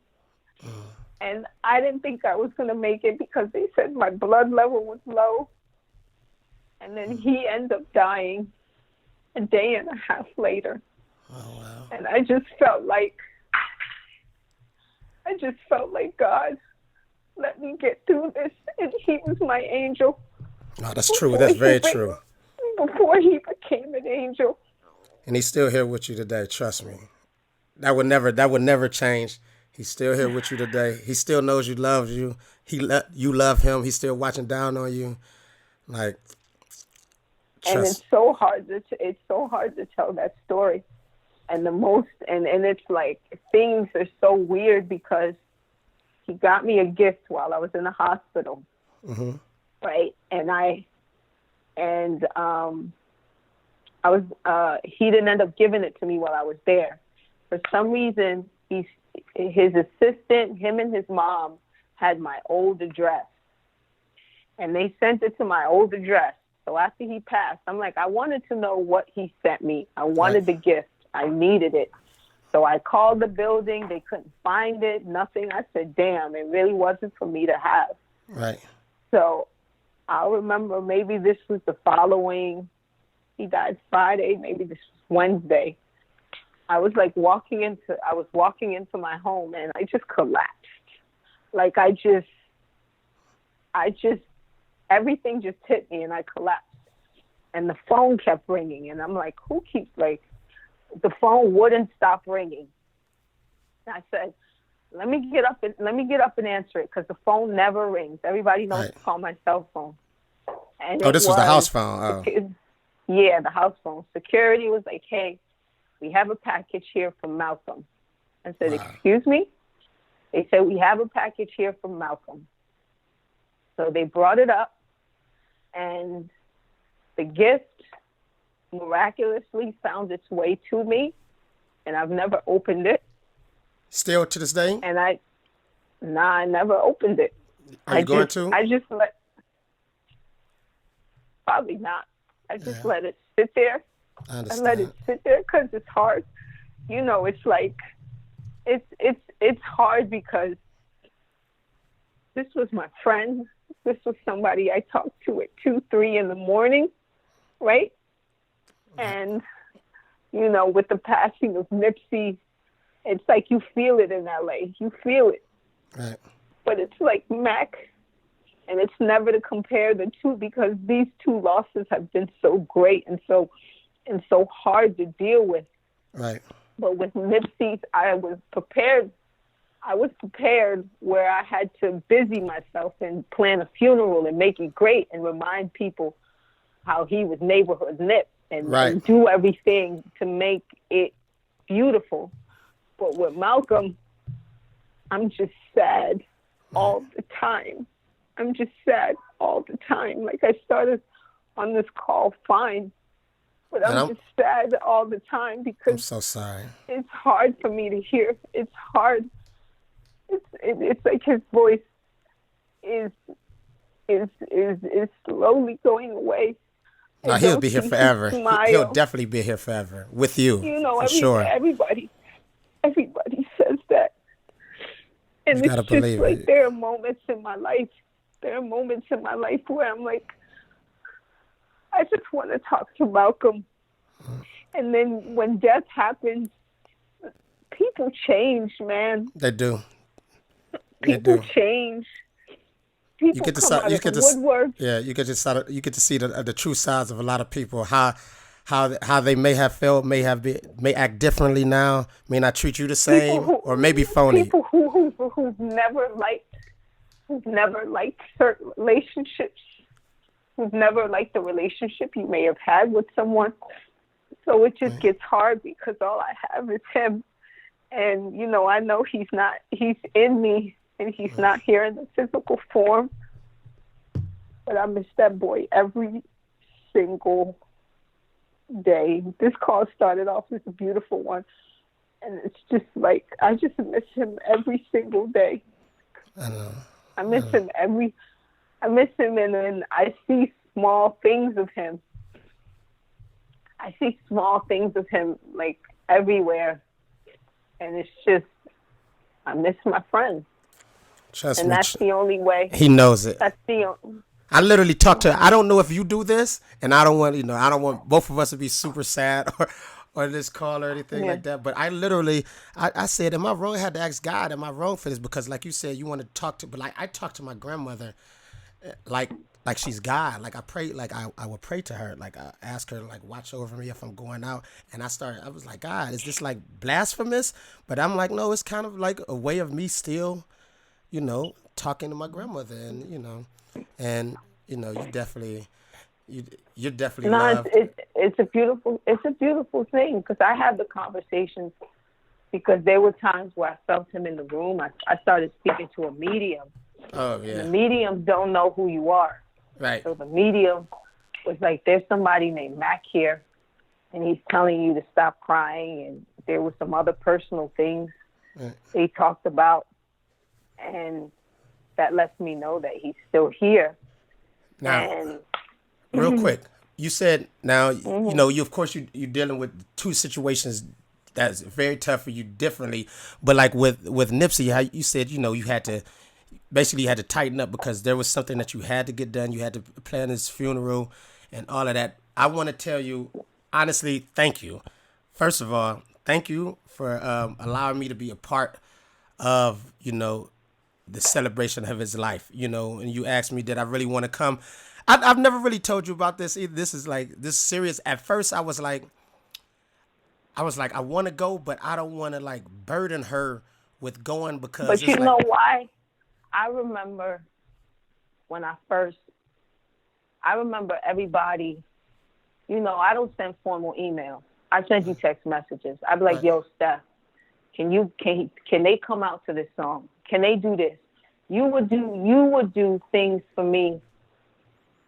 And I didn't think I was going to make it because they said my blood level was low. And then he ended up dying a day and a half later. Oh, wow. And I just felt like God, let me get through this. And he was my angel. No, that's true. That's very true. Before he became an angel. And he's still here with you today, trust me. That would never change. He's still here with you today. He still knows you, loves you. You love him. He's still watching down on you. Like, And it's trust. so hard to tell that story. And it's like things are so weird because he got me a gift while I was in the hospital. Mm-hmm. Right? He didn't end up giving it to me while I was there. For some reason, his assistant, him and his mom had my old address. And they sent it to my old address. So after he passed, I'm like, I wanted to know what he sent me. I wanted the gift. I needed it. So I called the building. They couldn't find it, nothing. I said, damn, it really wasn't for me to have. Right. So I remember maybe this was the following, he died Friday, maybe this was Wednesday. I was walking into my home and I just collapsed. Like everything just hit me and I collapsed. And the phone kept ringing and I'm like, the phone wouldn't stop ringing. And I said, let me get up and answer it because the phone never rings. Everybody knows to call my cell phone. And this was the house phone. Oh. Yeah, the house phone. Security was like, hey, we have a package here from Malcolm. I said, excuse me? They said, we have a package here from Malcolm. So they brought it up, and the gift miraculously found its way to me, and I've never opened it. Still to this day? And I never opened it. Are you going to? Probably not. I just let it sit there. I understand. I let it sit there because it's hard. You know, it's like, it's hard because this was my friend. This was somebody I talked to at 2, 3 in the morning, right? And, you know, with the passing of Nipsey, it's like you feel it in LA. You feel it. Right. But it's like Mac, and it's never to compare the two because these two losses have been so great and so hard to deal with. Right. But with Nipsey, I was prepared. I was prepared where I had to busy myself and plan a funeral and make it great and remind people how he was neighborhood Nip and do everything to make it beautiful. But with Malcolm, I'm just sad all the time. I'm just sad all the time. Like I started on this call fine, but I'm just sad all the time because I'm so sorry. It's hard for me to hear. It's hard. It's like his voice is slowly going away. No, he'll be here forever. He'll definitely be here forever with you. You know, sure. Everybody says that, and it's just like there are moments in my life. There are moments in my life where I'm like, I just want to talk to Malcolm. And then when death happens, people change, man. They do. People change. People come out of the woodwork. Yeah, you get to see the true sides of a lot of people. How they may have felt, may act differently now, may not treat you the same, or maybe phony. People who've never liked certain relationships, who've never liked the relationship you may have had with someone. So it just gets hard because all I have is him. And, you know, I know he's in me and he's not here in the physical form. But I miss that boy every single day. This call started off as a beautiful one. And it's just like, I just miss him every single day. I know. I miss him and then I see small things of him. I see small things of him like everywhere. And it's just, I miss my friend. Trust and me. That's the only way. He knows it. That's the I literally talk to, I don't know if you do this, and I don't want both of us to be super sad or this call or anything like that. But I literally, I said, am I wrong? I had to ask God, am I wrong for this? Because like you said, you want to talk to, but like I talked to my grandmother like like she's God. Like I pray, like I would pray to her. Like I ask her to like watch over me if I'm going out. And I was like, God, is this like blasphemous? But I'm like, no, it's kind of like a way of me still, talking to my grandmother, and you you're definitely No, loved. it's a beautiful thing, because I have the conversations, because there were times where I felt him in the room. I started speaking to a medium, Oh and the yeah, mediums don't know who you are. right. So the medium was like, there's somebody named Mac here, and he's telling you to stop crying. And there were some other personal things Right. they talked about, and that lets me know that he's still here. Now, And real quick, you said now mhm. you of course you're dealing with two situations that's very tough for you differently, but like with Nipsey, how you said you had to basically you had to tighten up because there was something that you had to get done. You had to plan his funeral and all of that. I want to tell you honestly, thank you. First of all, thank you for allowing me to be a part of the celebration of his life. And you asked me, did I really want to come? I've never really told you about this either. This is serious. At first, I was like, I want to go, but I don't want to like burden her with going because But you it's like, know why? I remember when I remember everybody, I don't send formal emails. I send you text messages. I'd be like, right, yo, Steph, can they come out to this song? Can they do this? You would do things for me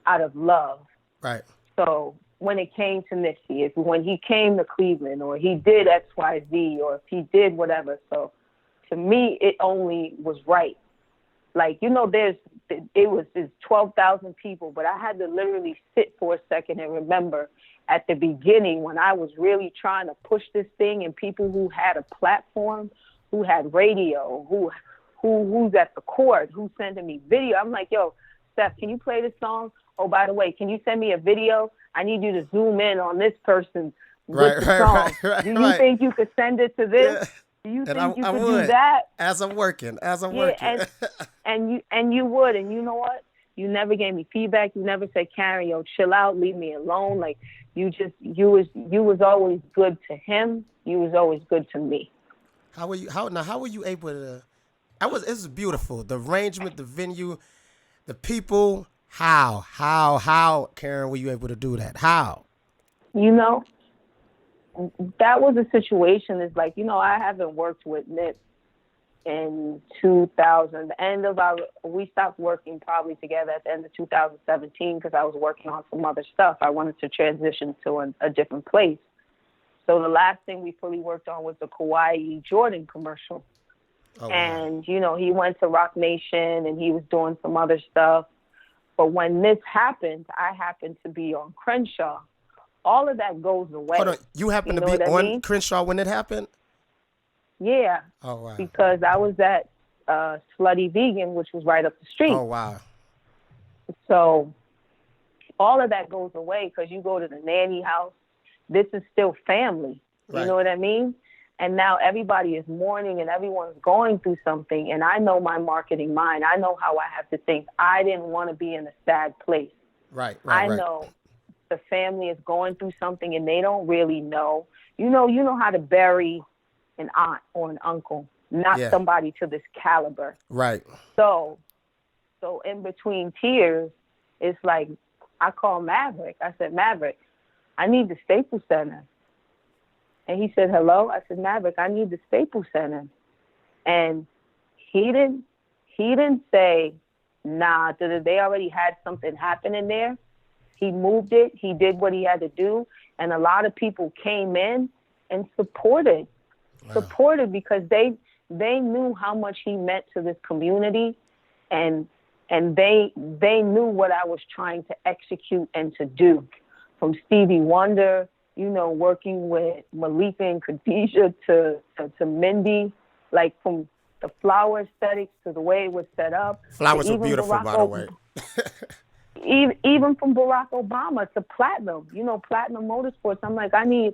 out of love. right, So when it came to Nipsey, when he came to Cleveland, or he did XYZ, or if he did whatever, so to me it only was right. Like, it's 12,000 people, but I had to literally sit for a second and remember at the beginning when I was really trying to push this thing, and people who had a platform, who had radio, who's at the court, who's sending me video. I'm like, yo, Steph, can you play this song? Oh, by the way, can you send me a video? I need you to zoom in on this person with right, the right, song. right, right, Do you right. think you could send it to this? Yeah, Do you and think you I could do would that? as I'm working, Yeah, working. and you would, and you know what? You never gave me feedback. You never said, Karen, yo, chill out, leave me alone. Like, you was always good to him. You was always good to me. How were you able to? It was beautiful. The arrangement, the venue, the people. How, Karen, were you able to do that? How? You know, that was a situation. Is like, I haven't worked with Nip in 2000. The end of we stopped working probably together at the end of 2017, because I was working on some other stuff. I wanted to transition to a different place. So the last thing we fully worked on was the Kawhi Jordan commercial. Oh wow. And, he went to Rock Nation and he was doing some other stuff. But when this happened, I happened to be on Crenshaw. All of that goes away. Hold on. You happened You to know be what I on mean? Crenshaw when it happened? Yeah. Oh wow. Because I was at Slutty Vegan, which was right up the street. Oh wow. So all of that goes away, because you go to the nanny house. This is still family. You Right. know what I mean? And now everybody is mourning and everyone's going through something. And I know my marketing mind. I know how I have to think. I didn't want to be in a sad place. Right. I Right. know the family is going through something and they don't really know. You know how to bury an aunt or an uncle, not Yeah. somebody to this caliber. Right. So in between tears, it's like I called Maverick. I said, Maverick, I need the Staples Center. And he said, hello? I said, Maverick, I need the Staples Center. And he didn't say, nah, they already had something happening there. He moved it. He did what he had to do. And a lot of people came in and supported because they knew how much he meant to this community. And they knew what I was trying to execute and to do. From Stevie Wonder, working with Malika and Khadijah to Mindy, like from the flower aesthetics to the way it was set up. Flowers were beautiful, by the way. Even from Barack Obama to Platinum, Platinum Motorsports. I'm like, I need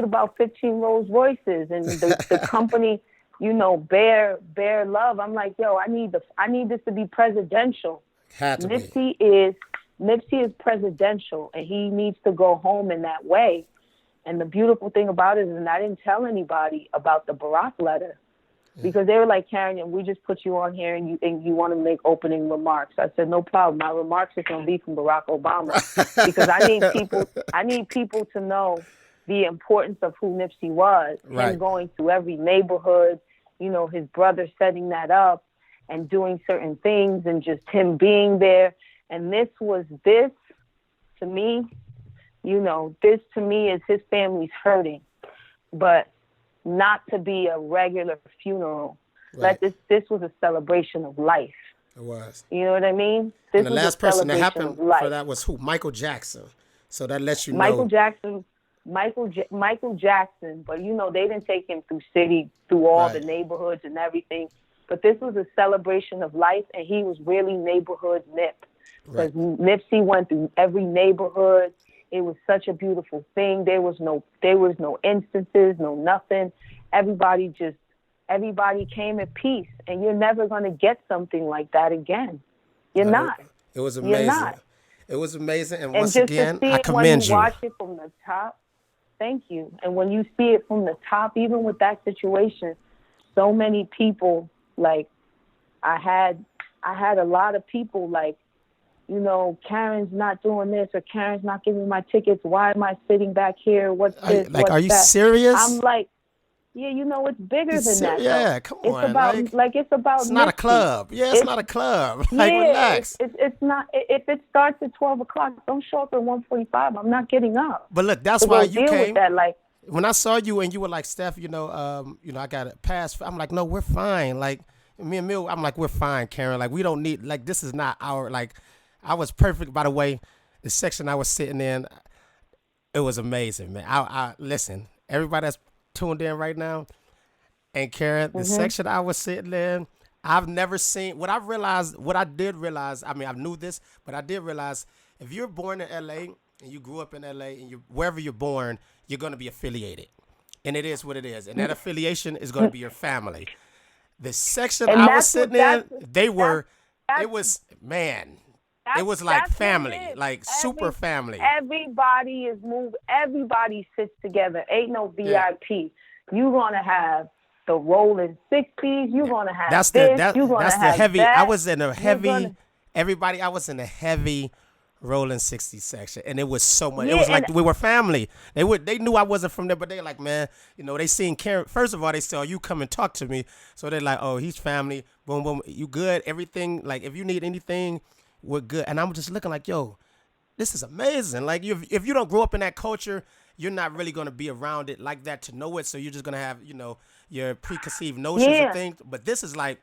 about 15 Rolls Royces, and the company, Bear Love. I'm like, yo, I need this to be presidential. Had to be. Nipsey is presidential, and he needs to go home in that way. And the beautiful thing about it is, and I didn't tell anybody about the Barack letter, because they were like, Karen, we just put you on here and you want to make opening remarks. I said, no problem. My remarks are going to be from Barack Obama, because I need people to know the importance of who Nipsey was. Right. Him going to every neighborhood, his brother setting that up and doing certain things, and just him being there. And this to me, this to me is his family's hurting, but not to be a regular funeral. Right. Like this was a celebration of life. It was. You know what I mean? This And the was last a person that celebration happened of life. for that was who? Michael Jackson. So that lets you know. Michael Jackson, but they didn't take him through all the neighborhoods and everything. But this was a celebration of life, and he was really neighborhood Nip. Because Nipsey went through every neighborhood. It was such a beautiful thing. There was no instances, no nothing. Everybody came in peace, and you're never going to get something like that again. You're not. It was amazing. You're not. It was amazing, and just again, to see I it commend when you you. watch it from the top. Thank you. And when you see it from the top, even with that situation, so many people, like I had a lot of people like, Karen's not doing this, or Karen's not giving me my tickets. Why am I sitting back here? What's this? Like, what's are you that? serious? I'm like, yeah, it's bigger than that. Yeah, come on. It's about it's about. It's not a Nipsey. club. Yeah, it's not a club. Like, relax. It's not. If it starts at 12 o'clock, don't show up at 1:45. I'm not getting up. But look, that's why you deal came. With that, like, when I saw you and you were like, Steph, I got a pass. I'm like, no, we're fine. Like, me and Mill, I'm like, we're fine, Karen. Like, we don't need, like, this is not our, like, I was perfect. By the way, the section I was sitting in, it was amazing, man. I listen, everybody that's tuned in right now, and Karen, the section I was sitting in, I've never seen, what I did realize, I mean, I knew this, but I did realize, if you're born in LA and you grew up in LA and wherever you're born, you're going to be affiliated. And it is what it is. And that affiliation is going to be your family. The section I was sitting in, it was like family, like super family. Everybody is moved. Everybody sits together. Ain't no VIP. You're going to have the rolling 60s. You're going to have that's this. The, you're that's to the have heavy. that. I was in a heavy, everybody, I was in a heavy rolling 60 section, and it was so much. It was like we were family. They knew I wasn't from there, but they like, man, they seen Karen. First of all, they saw you come and talk to me, so they're like, oh, he's family. Boom, boom, you good? Everything, like, if you need anything, we're good. And I'm just looking like, yo, this is amazing. Like, if you don't grow up in that culture, you're not really gonna be around it like that to know it. So you're just gonna have, your preconceived notions of things. But this is like,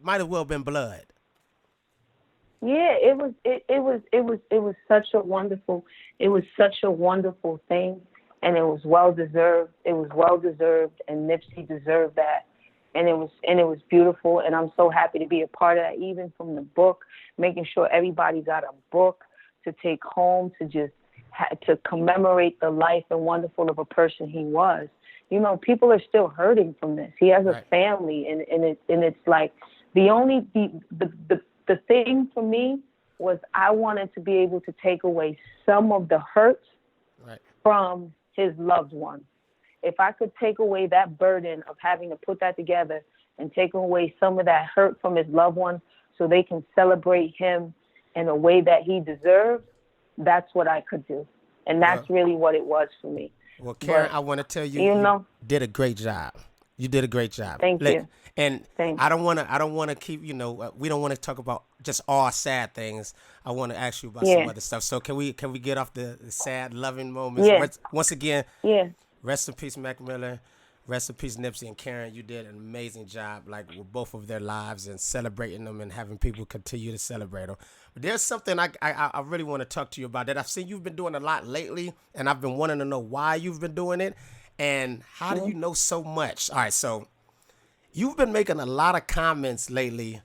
might have well been blood. Yeah, it was such a wonderful thing, and it was well deserved. And Nipsey deserved that, and it was beautiful. And I'm so happy to be a part of that, even from the book, making sure everybody got a book to take home to commemorate the life and wonderful of a person he was. People are still hurting from this. He has a family, and it's like the thing for me was I wanted to be able to take away some of the hurt from his loved one. If I could take away that burden of having to put that together and take away some of that hurt from his loved one so they can celebrate him in a way that he deserved, that's what I could do. And that's really what it was for me. Well, Karen, I want to tell you, you did a great job. You did a great job. Thank you. And I don't want to keep, we don't want to talk about just all sad things. I want to ask you about some other stuff. So can we get off the sad, loving moments? Yeah. Once again, rest in peace, Mac Miller. Rest in peace, Nipsey and Karen. You did an amazing job, like, with both of their lives and celebrating them and having people continue to celebrate them. But there's something I really want to talk to you about that I've seen you've been doing a lot lately, and I've been wanting to know why you've been doing it and how do you know so much? All right, so you've been making a lot of comments lately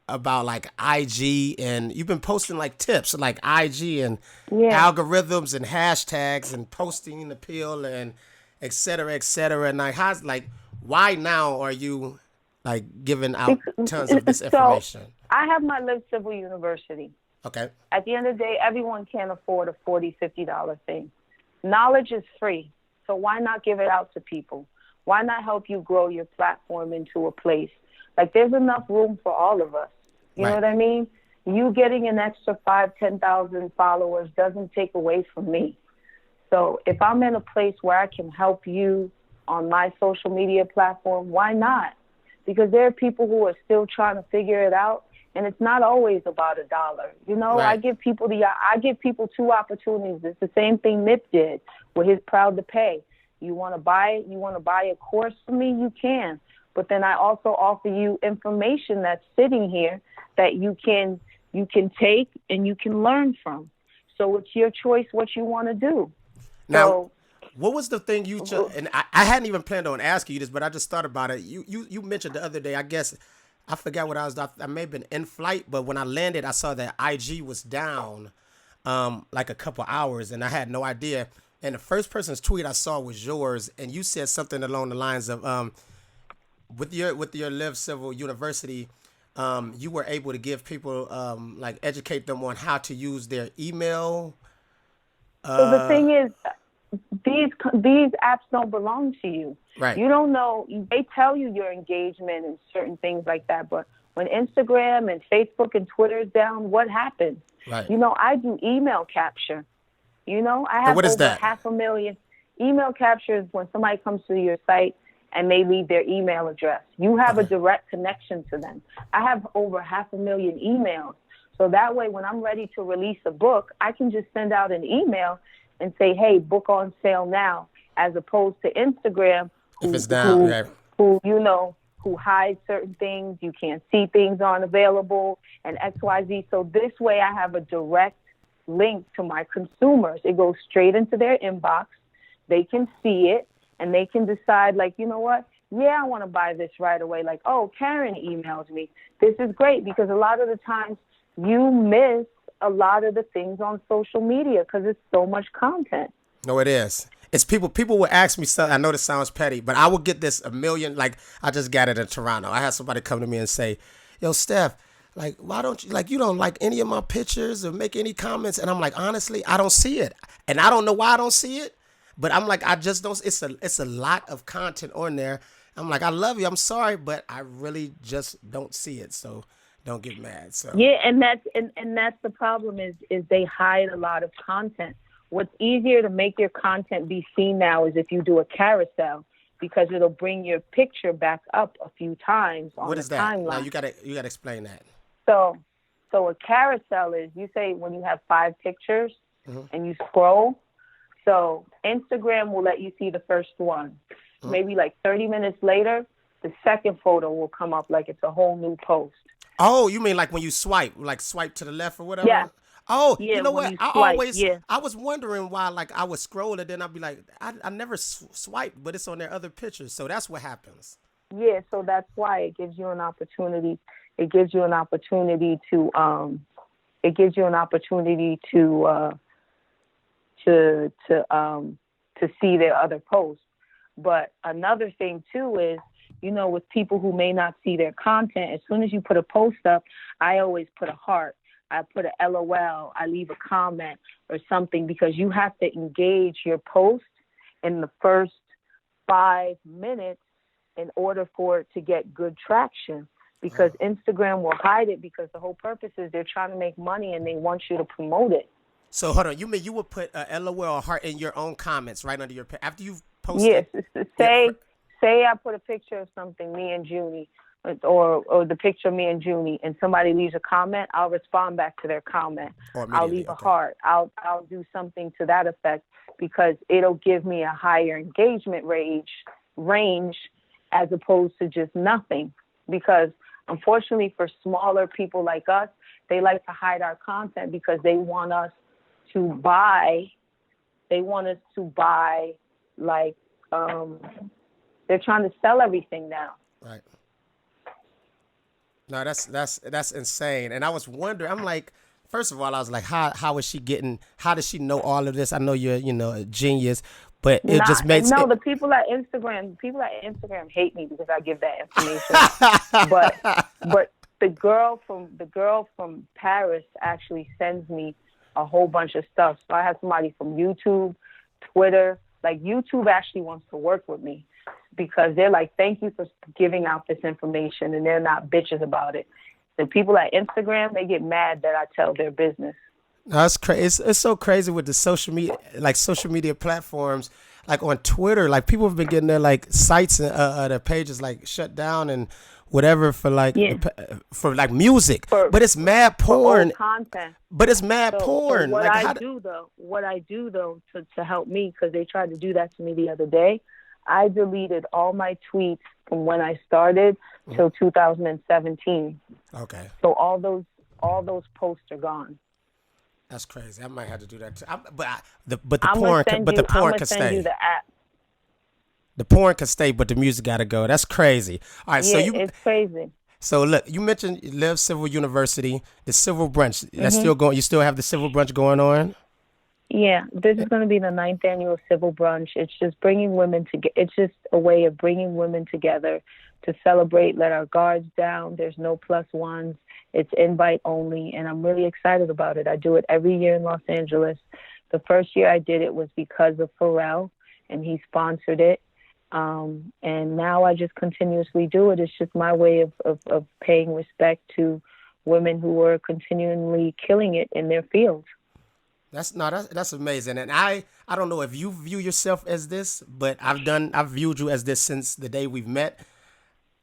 about, like, IG, and you've been posting, like, tips, like IG and algorithms and hashtags and posting appeal and et cetera, et cetera. And like, why now are you, like, giving out tons of this information? I have my Live Civil University. Okay. At the end of the day, everyone can't afford a $40, $50 thing. Knowledge is free, so why not give it out to people? Why not help you grow your platform into a place? Like, there's enough room for all of us. You know what I mean? You getting an extra 5,000, 10,000 followers doesn't take away from me. So if I'm in a place where I can help you on my social media platform, why not? Because there are people who are still trying to figure it out, and it's not always about $1. You know, I give people two opportunities. It's the same thing Nip did with his Proud to Pay. You want to buy a course from me, you can. But then I also offer you information that's sitting here that you can take and you can learn from. So it's your choice what you want to do. Now, what was the thing you just, and I hadn't even planned on asking you this, but I just thought about it. You mentioned the other day, I guess, I forgot what I may have been in flight, but when I landed, I saw that IG was down like a couple hours, and I had no idea. And the first person's tweet I saw was yours, and you said something along the lines of, with your Live Civil University, you were able to give people, like educate them on how to use their email. So the thing is, these apps don't belong to you. Right. You don't know. They tell you your engagement and certain things like that. But when Instagram and Facebook and Twitter is down, what happens? Right. You know, I do email capture. You know, I have what is over that? 500,000. Email capture is when somebody comes to your site and they leave their email address. You have a direct connection to them. I have over 500,000 emails. So that way, when I'm ready to release a book, I can just send out an email and say, hey, book on sale now, as opposed to Instagram, who hides certain things. You can't see things aren't available and XYZ. So this way I have a direct link to my consumers. It goes straight into their inbox. They can see it and they can decide, like, you know what? Yeah, I want to buy this right away. Like, oh, Karen emailed me. This is great, because a lot of the times you miss a lot of the things on social media because it's so much content. No, it is. It's people will ask me something. I know this sounds petty, but I will get this a million. Like, I just got it in Toronto. I had somebody come to me and say, yo, Steph, like, why don't you, like, you don't like any of my pictures or make any comments? And I'm like, honestly, I don't see it. And I don't know why I don't see it, but I'm like, I just don't. It's a lot of content on there. I'm like, I love you. I'm sorry, but I really just don't see it. So don't get mad. So yeah, and that's the problem is they hide a lot of content. What's easier to make your content be seen now is if you do a carousel, because it'll bring your picture back up a few times on the timeline. Now you gotta explain that. So a carousel is, you say when you have 5 pictures and you scroll. So Instagram will let you see the first one. Maybe like 30 minutes later, the second photo will come up like it's a whole new post. Oh, you mean like when you swipe to the left or whatever? Yeah. Oh, yeah, you know what? I was wondering why, like, I would scroll and then I'd be like, I never swiped, but it's on their other pictures. So that's what happens. Yeah, so that's why it gives you an opportunity. It gives you an opportunity to see their other posts. But another thing too is, you know, with people who may not see their content, as soon as you put a post up, I always put a heart. I put a LOL. I leave a comment or something, because you have to engage your post in the first 5 minutes in order for it to get good traction, because Instagram will hide it, because the whole purpose is they're trying to make money and they want you to promote it. So hold on, you mean you would put a LOL or heart in your own comments right under your after you've posted? Yes, say I put a picture of something, me and Junie, or the picture of me and Junie, and somebody leaves a comment, I'll respond back to their comment. I'll leave a heart. I'll do something to that effect, because it'll give me a higher engagement range as opposed to just nothing. Because unfortunately for smaller people like us, they like to hide our content because they want us to buy. They want us to buy, like, they're trying to sell everything now. Right. No, that's insane. And I was wondering, I'm like, first of all, I was like, how is she getting, how does she know all of this? I know you're, a genius, but it just makes the people at Instagram hate me because I give that information. the girl from Paris actually sends me a whole bunch of stuff. So I have somebody from YouTube, Twitter. Like YouTube actually wants to work with me because they're like, thank you for giving out this information, and they're not bitches about it. The people at Instagram, they get mad that I tell their business. That's crazy. It's so crazy with the social media platforms, like on Twitter. Like people have been getting their like sites and their pages like shut down and whatever Yeah, for like music. for But it's mad for porn. old content. But it's mad So porn. what Like I how? do though, to help me, because they tried to do that to me the other day, I deleted all my tweets from when I started till 2017. Okay, So all those posts are gone. that's crazy. I might have to do that too. But the I'm gonna porn, send but you. the I'm porn gonna can send you stay. the app. The porn can stay, but the music gotta go. That's crazy. All right, so Yeah, you it's crazy. so look, you mentioned you Live Civil University, the Civil Brunch. That's Mhm. still going. You still have the Civil Brunch going on. Yeah, this is going to be the ninth annual Civil Brunch. It's just bringing women together. It's just a way of bringing women together to celebrate, let our guards down. There's no plus ones. It's invite only, and I'm really excited about it. I do it every year in Los Angeles. The first year I did it was because of Pharrell, and he sponsored it. And now I just continuously do it. It's just my way of paying respect to women who are continually killing it in their fields. That's no, that's amazing. And I don't know if you view yourself as this, but I've viewed you as this since the day we've met.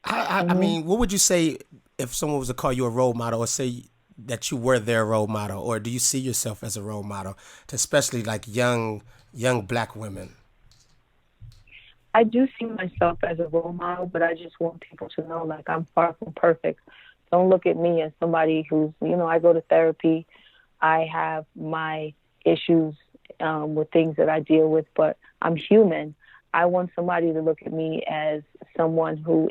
I Hmm. mean, what would you say if someone was to call you a role model, or say that you were their role model, or do you see yourself as a role model to especially like young black women? I do see myself as a role model, but I just want people to know, like, I'm far from perfect. Don't look at me as somebody who's, I go to therapy. I have my issues with things that I deal with, but I'm human. I want somebody to look at me as someone who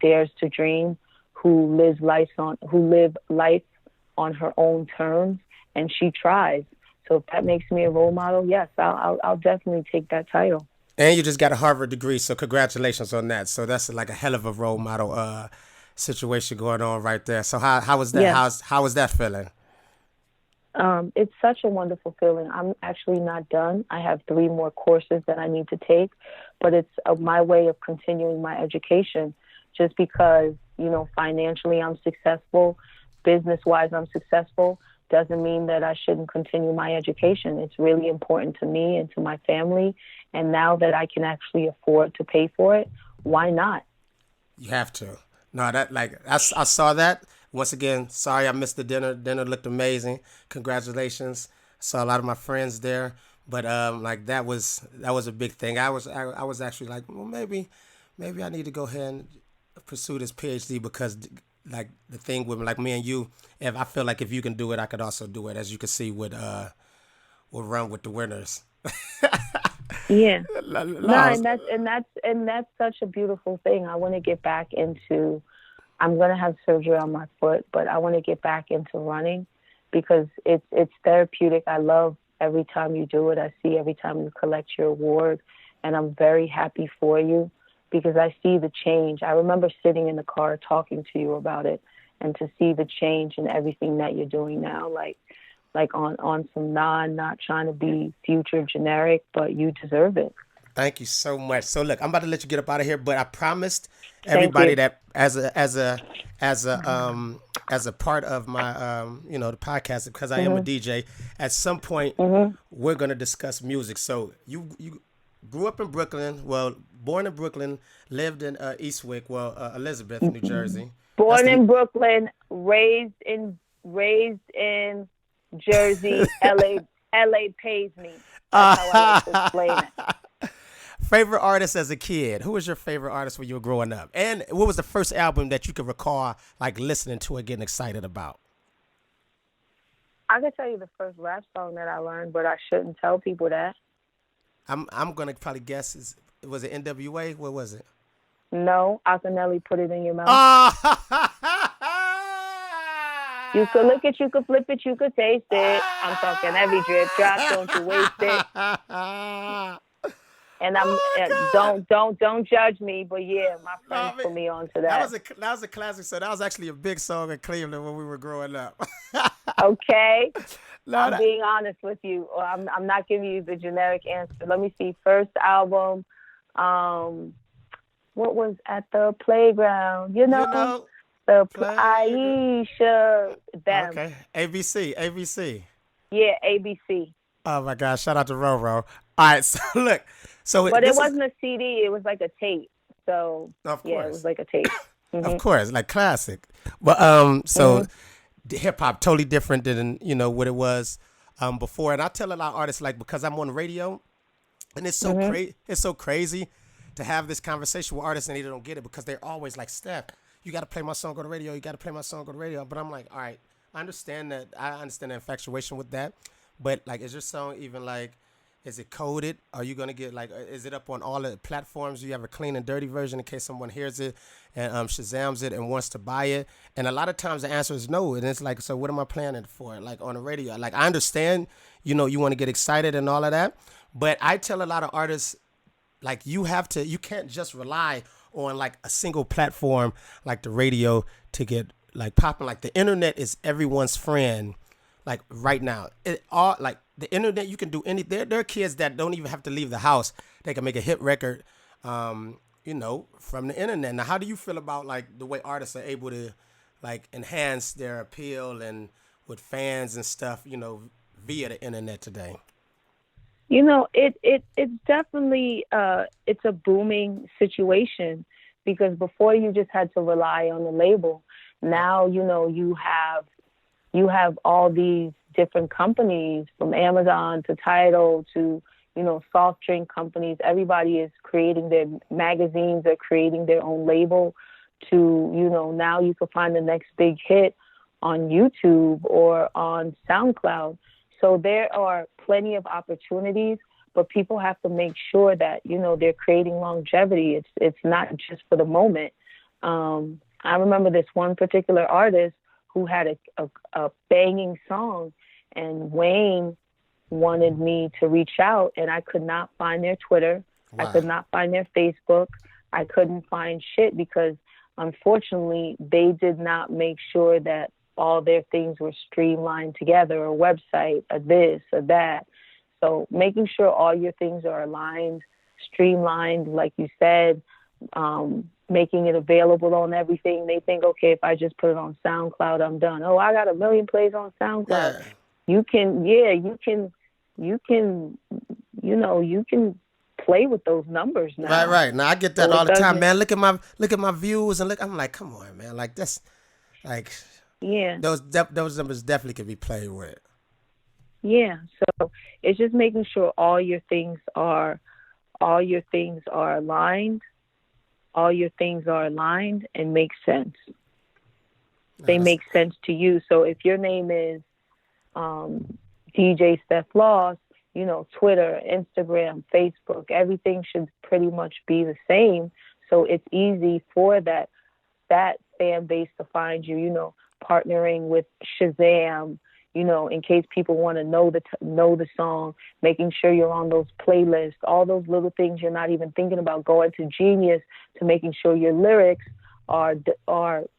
dares to dream, who live life on her own terms, and she tries. So if that makes me a role model, yes, I'll definitely take that title. And you just got a Harvard degree, so congratulations on that. So that's like a hell of a role model situation going on right there. So how was that? Yes. How was that feeling? It's such a wonderful feeling. I'm actually not done. I have 3 more courses that I need to take, but it's my way of continuing my education. Just because, financially I'm successful, business-wise I'm successful, doesn't mean that I shouldn't continue my education. It's really important to me and to my family. And now that I can actually afford to pay for it, why not? You have to. No, that like I saw that. Once again, sorry I missed the dinner. Dinner looked amazing. Congratulations. Saw a lot of my friends there. But like that was a big thing. I was actually like, well, maybe I need to go ahead and pursue this PhD because like the thing with like me and you, if I feel like if you can do it, I could also do it. As you can see with we'll run with the winners. Yeah. No, No, and that's such a beautiful thing. I want to get back into. I'm going to have surgery on my foot, but I want to get back into running because it's therapeutic. I love every time you do it. I see every time you collect your award, and I'm very happy for you because I see the change. I remember sitting in the car talking to you about it, and to see the change in everything that you're doing now, like on some not trying to be future generic, but you deserve it. thank you so much. So look, I'm about to let you get up out of here, but I promised Thank everybody you. that as a part of my the podcast, because I am a Mhm. DJ, at some point Mhm. we're gonna discuss music. So you grew up in Brooklyn, well, born in Brooklyn, lived in Eastwick, well, Elizabeth, New Jersey. That's Born the in Brooklyn, raised in Jersey. LA pays me. That's how I like to explain it. favorite artist as a kid. Who was your favorite artist when you were growing up? And what was the first album that you could recall like listening to and getting excited about? I can tell you the first rap song that I learned, but I shouldn't tell people that. I'm gonna probably guess was it NWA? What was it? No, Akinelli, put it in your mouth. You could lick Ah! it, you could flip it, you could taste it. I'm talking every drip drop, don't you waste it. And I'm Oh don't judge me, but yeah, my God! No, friends I mean, put me on to that that. was a classic. So that was actually a big song in Cleveland when we were growing up. Okay, No, I'm being honest with you. Or I'm not giving you the generic answer. Let me see. First album, um, what was At the Playground? You you know, know, the play. Aisha, them. Okay, ABC, ABC. Yeah, ABC. Oh my gosh! Shout out to Roro. All right, so look, so But it this is wasn't a CD. It was like a tape. So of yeah, it was course, like a tape. of Mhm. course, like classic. But so Mhm. the hip hop totally different than what it was before. And I tell a lot of artists like because I'm on the radio, and Mhm. it's so crazy to have this conversation with artists and they don't get it because they're always like Steph, you got to play my song on the radio. You got to play my song on the radio. But I'm like, all right, I understand that. I understand the infatuation with that. But like, is your song even like? Is it coded? Are you gonna get like? Is it up on all the platforms? Do you have a clean and dirty version in case someone hears it and Shazams it and wants to buy it? And a lot of times the answer is no. And it's like, so what am I playing it for? Like on the radio? Like I understand, you want to get excited and all of that. But I tell a lot of artists like you can't just rely on like a single platform like the radio to get like popping. Like the internet is everyone's friend like right now. It all like the internet, you can do any. There are kids that don't even have to leave the house. They can make a hit record, from the internet. Now, how do you feel about like the way artists are able to like enhance their appeal and with fans and stuff, via the internet today? It's definitely it's a booming situation because before you just had to rely on the label. Right. Now, you have all these different companies from Amazon to Tidal to, soft drink companies. Everybody is creating their magazines, they're creating their own label to, now you can find the next big hit on YouTube or on SoundCloud. So there are plenty of opportunities, but people have to make sure that, they're creating longevity. It's not just for the moment. I remember this one particular artist who had a banging song, and Wayne wanted me to reach out, and I could not find their Twitter. I Wow. could not find their Facebook. I couldn't find shit because unfortunately they did not make sure that all their things were streamlined together, a website, a this, a that. So making sure all your things are aligned, streamlined, like you said, making it available on everything. They think, okay, if I just put it on SoundCloud, I'm done. Oh, I got 1 million plays on SoundCloud. Yeah. You can play with those numbers Right, now. right. Now I get that So all it the time, doesn't, man. Look at my views and look. I'm like, come on, man. Like this, like yeah, those numbers definitely can be played with. yeah. So it's just making sure all your things are aligned, all your things are aligned and make sense. No, They that's make sense to you. So if your name is DJ Steph Floss, Twitter, Instagram, Facebook, everything should pretty much be the same. So it's easy for that fan base to find you. Partnering with Shazam. In case people want to know the song, making sure you're on those playlists, all those little things you're not even thinking about. Going to Genius to making sure your lyrics are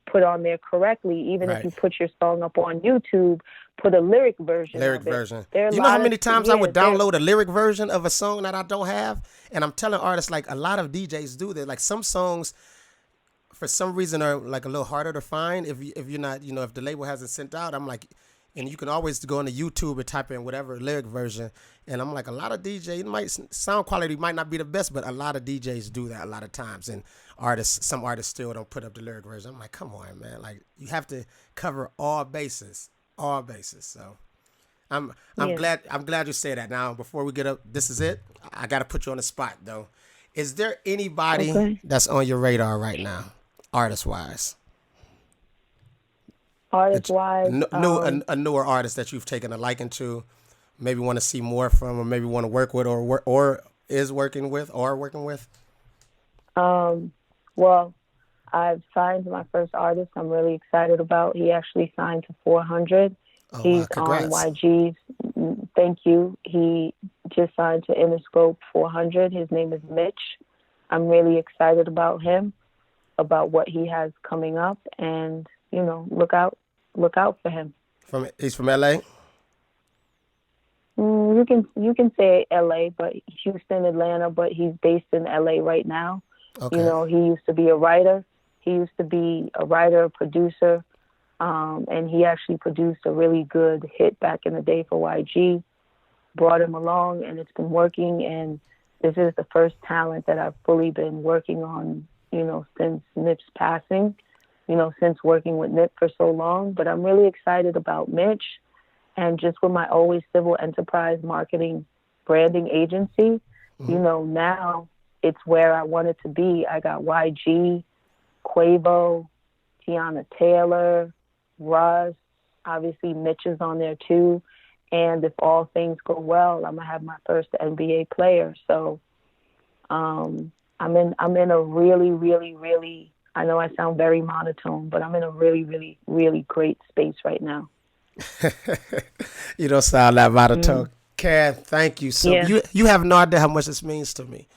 put on there correctly. Even if right. you put your song up on YouTube, put a lyric version Lyric of it. version. There are a You know how lot of many times I yeah, would download a lyric version of a song that I don't have, and I'm telling artists like a lot of DJs do that. Like some songs, for some reason, are like a little harder to find if you're not if the label hasn't sent out. I'm like, and you can always go into YouTube and type in whatever lyric version. And I'm like, a lot of DJs, sound quality might not be the best, but a lot of DJs do that a lot of times. And some artists still don't put up the lyric version. I'm like, come on, man. Like you have to cover all bases, all bases. So I'm yeah. glad you say that. Now, before we get up, this is it. I got to put you on the spot though. Is there anybody Okay. that's on your radar right now, artist wise? Artist wise, A newer artist that you've taken a liking to, maybe want to see more from, or maybe want to work with, or is working with, or working with. well, I've signed my first artist I'm really excited about. He actually signed to 400. Oh wow! He's on Congrats. YG's. Thank you. He just signed to Interscope 400. His name is Mitch. I'm really excited about him, about what he has coming up, and look out for him. He's from LA. You can say LA, but Houston, Atlanta, but he's based in LA right now. Okay. He used to be a writer. He used to be a writer, a producer, and he actually produced a really good hit back in the day for YG. Brought him along, and it's been working. And this is the first talent that I've fully been working on, since Nip's passing. Since working with Nip for so long. But I'm really excited about Mitch. And just with my Always Civil Enterprise marketing branding agency, now it's where I want it to be. I got YG, Quavo, Tiana Taylor, Russ, obviously Mitch is on there too. And if all things go well, I'm going to have my first NBA player. So I'm in a really, really, really, I know I sound very monotone, but I'm in a really, really, really great space right now. You don't sound that monotone. Karen, thank you. So you have no idea how much this means to me.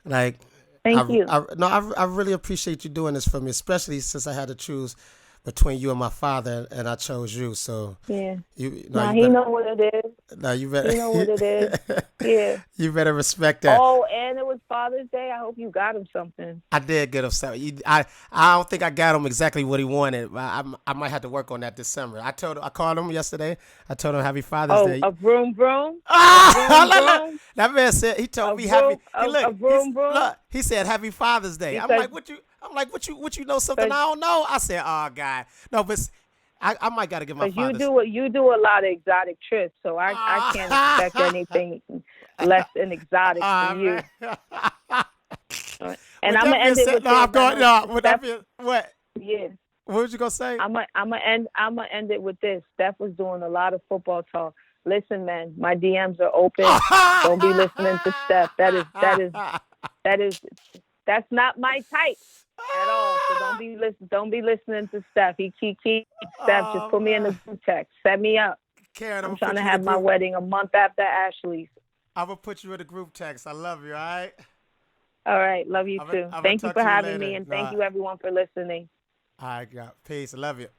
Like, thank you. I really appreciate you doing this for me, especially since I had to choose between you and my father, and I chose you. So yeah, he know what it is. No, you better. He know what it is. Yeah. You better respect that. Oh, and it was Father's Day. I hope you got him something. I did get him something. I don't think I got him exactly what he wanted. I might have to work on that this summer. I called him yesterday. I told him Happy Father's Day. A vroom vroom. Vroom. That man said he told me happy. Look, he said Happy Father's Day. I'm like, what you know something I don't know? I said, oh God, no, but I might gotta get my father. You do a lot of exotic trips, so I can't expect anything less than exotic from you. And I'm gonna end it with what? Yeah. What was you gonna say? I'm gonna end it with this. Steph was doing a lot of football talk. Listen, man, my DMs are open. Don't be listening to Steph. That's not my type at all. So don't be listening to Steph. He Steph, just put me in the group text. Set me up. Karen, I'm trying to have my wedding a month after Ashley's. I'm gonna put you in the group text. I love you, all right? All right, love you too. Thank you for having me, and thank you everyone for listening. All right, girl. Peace. I love you.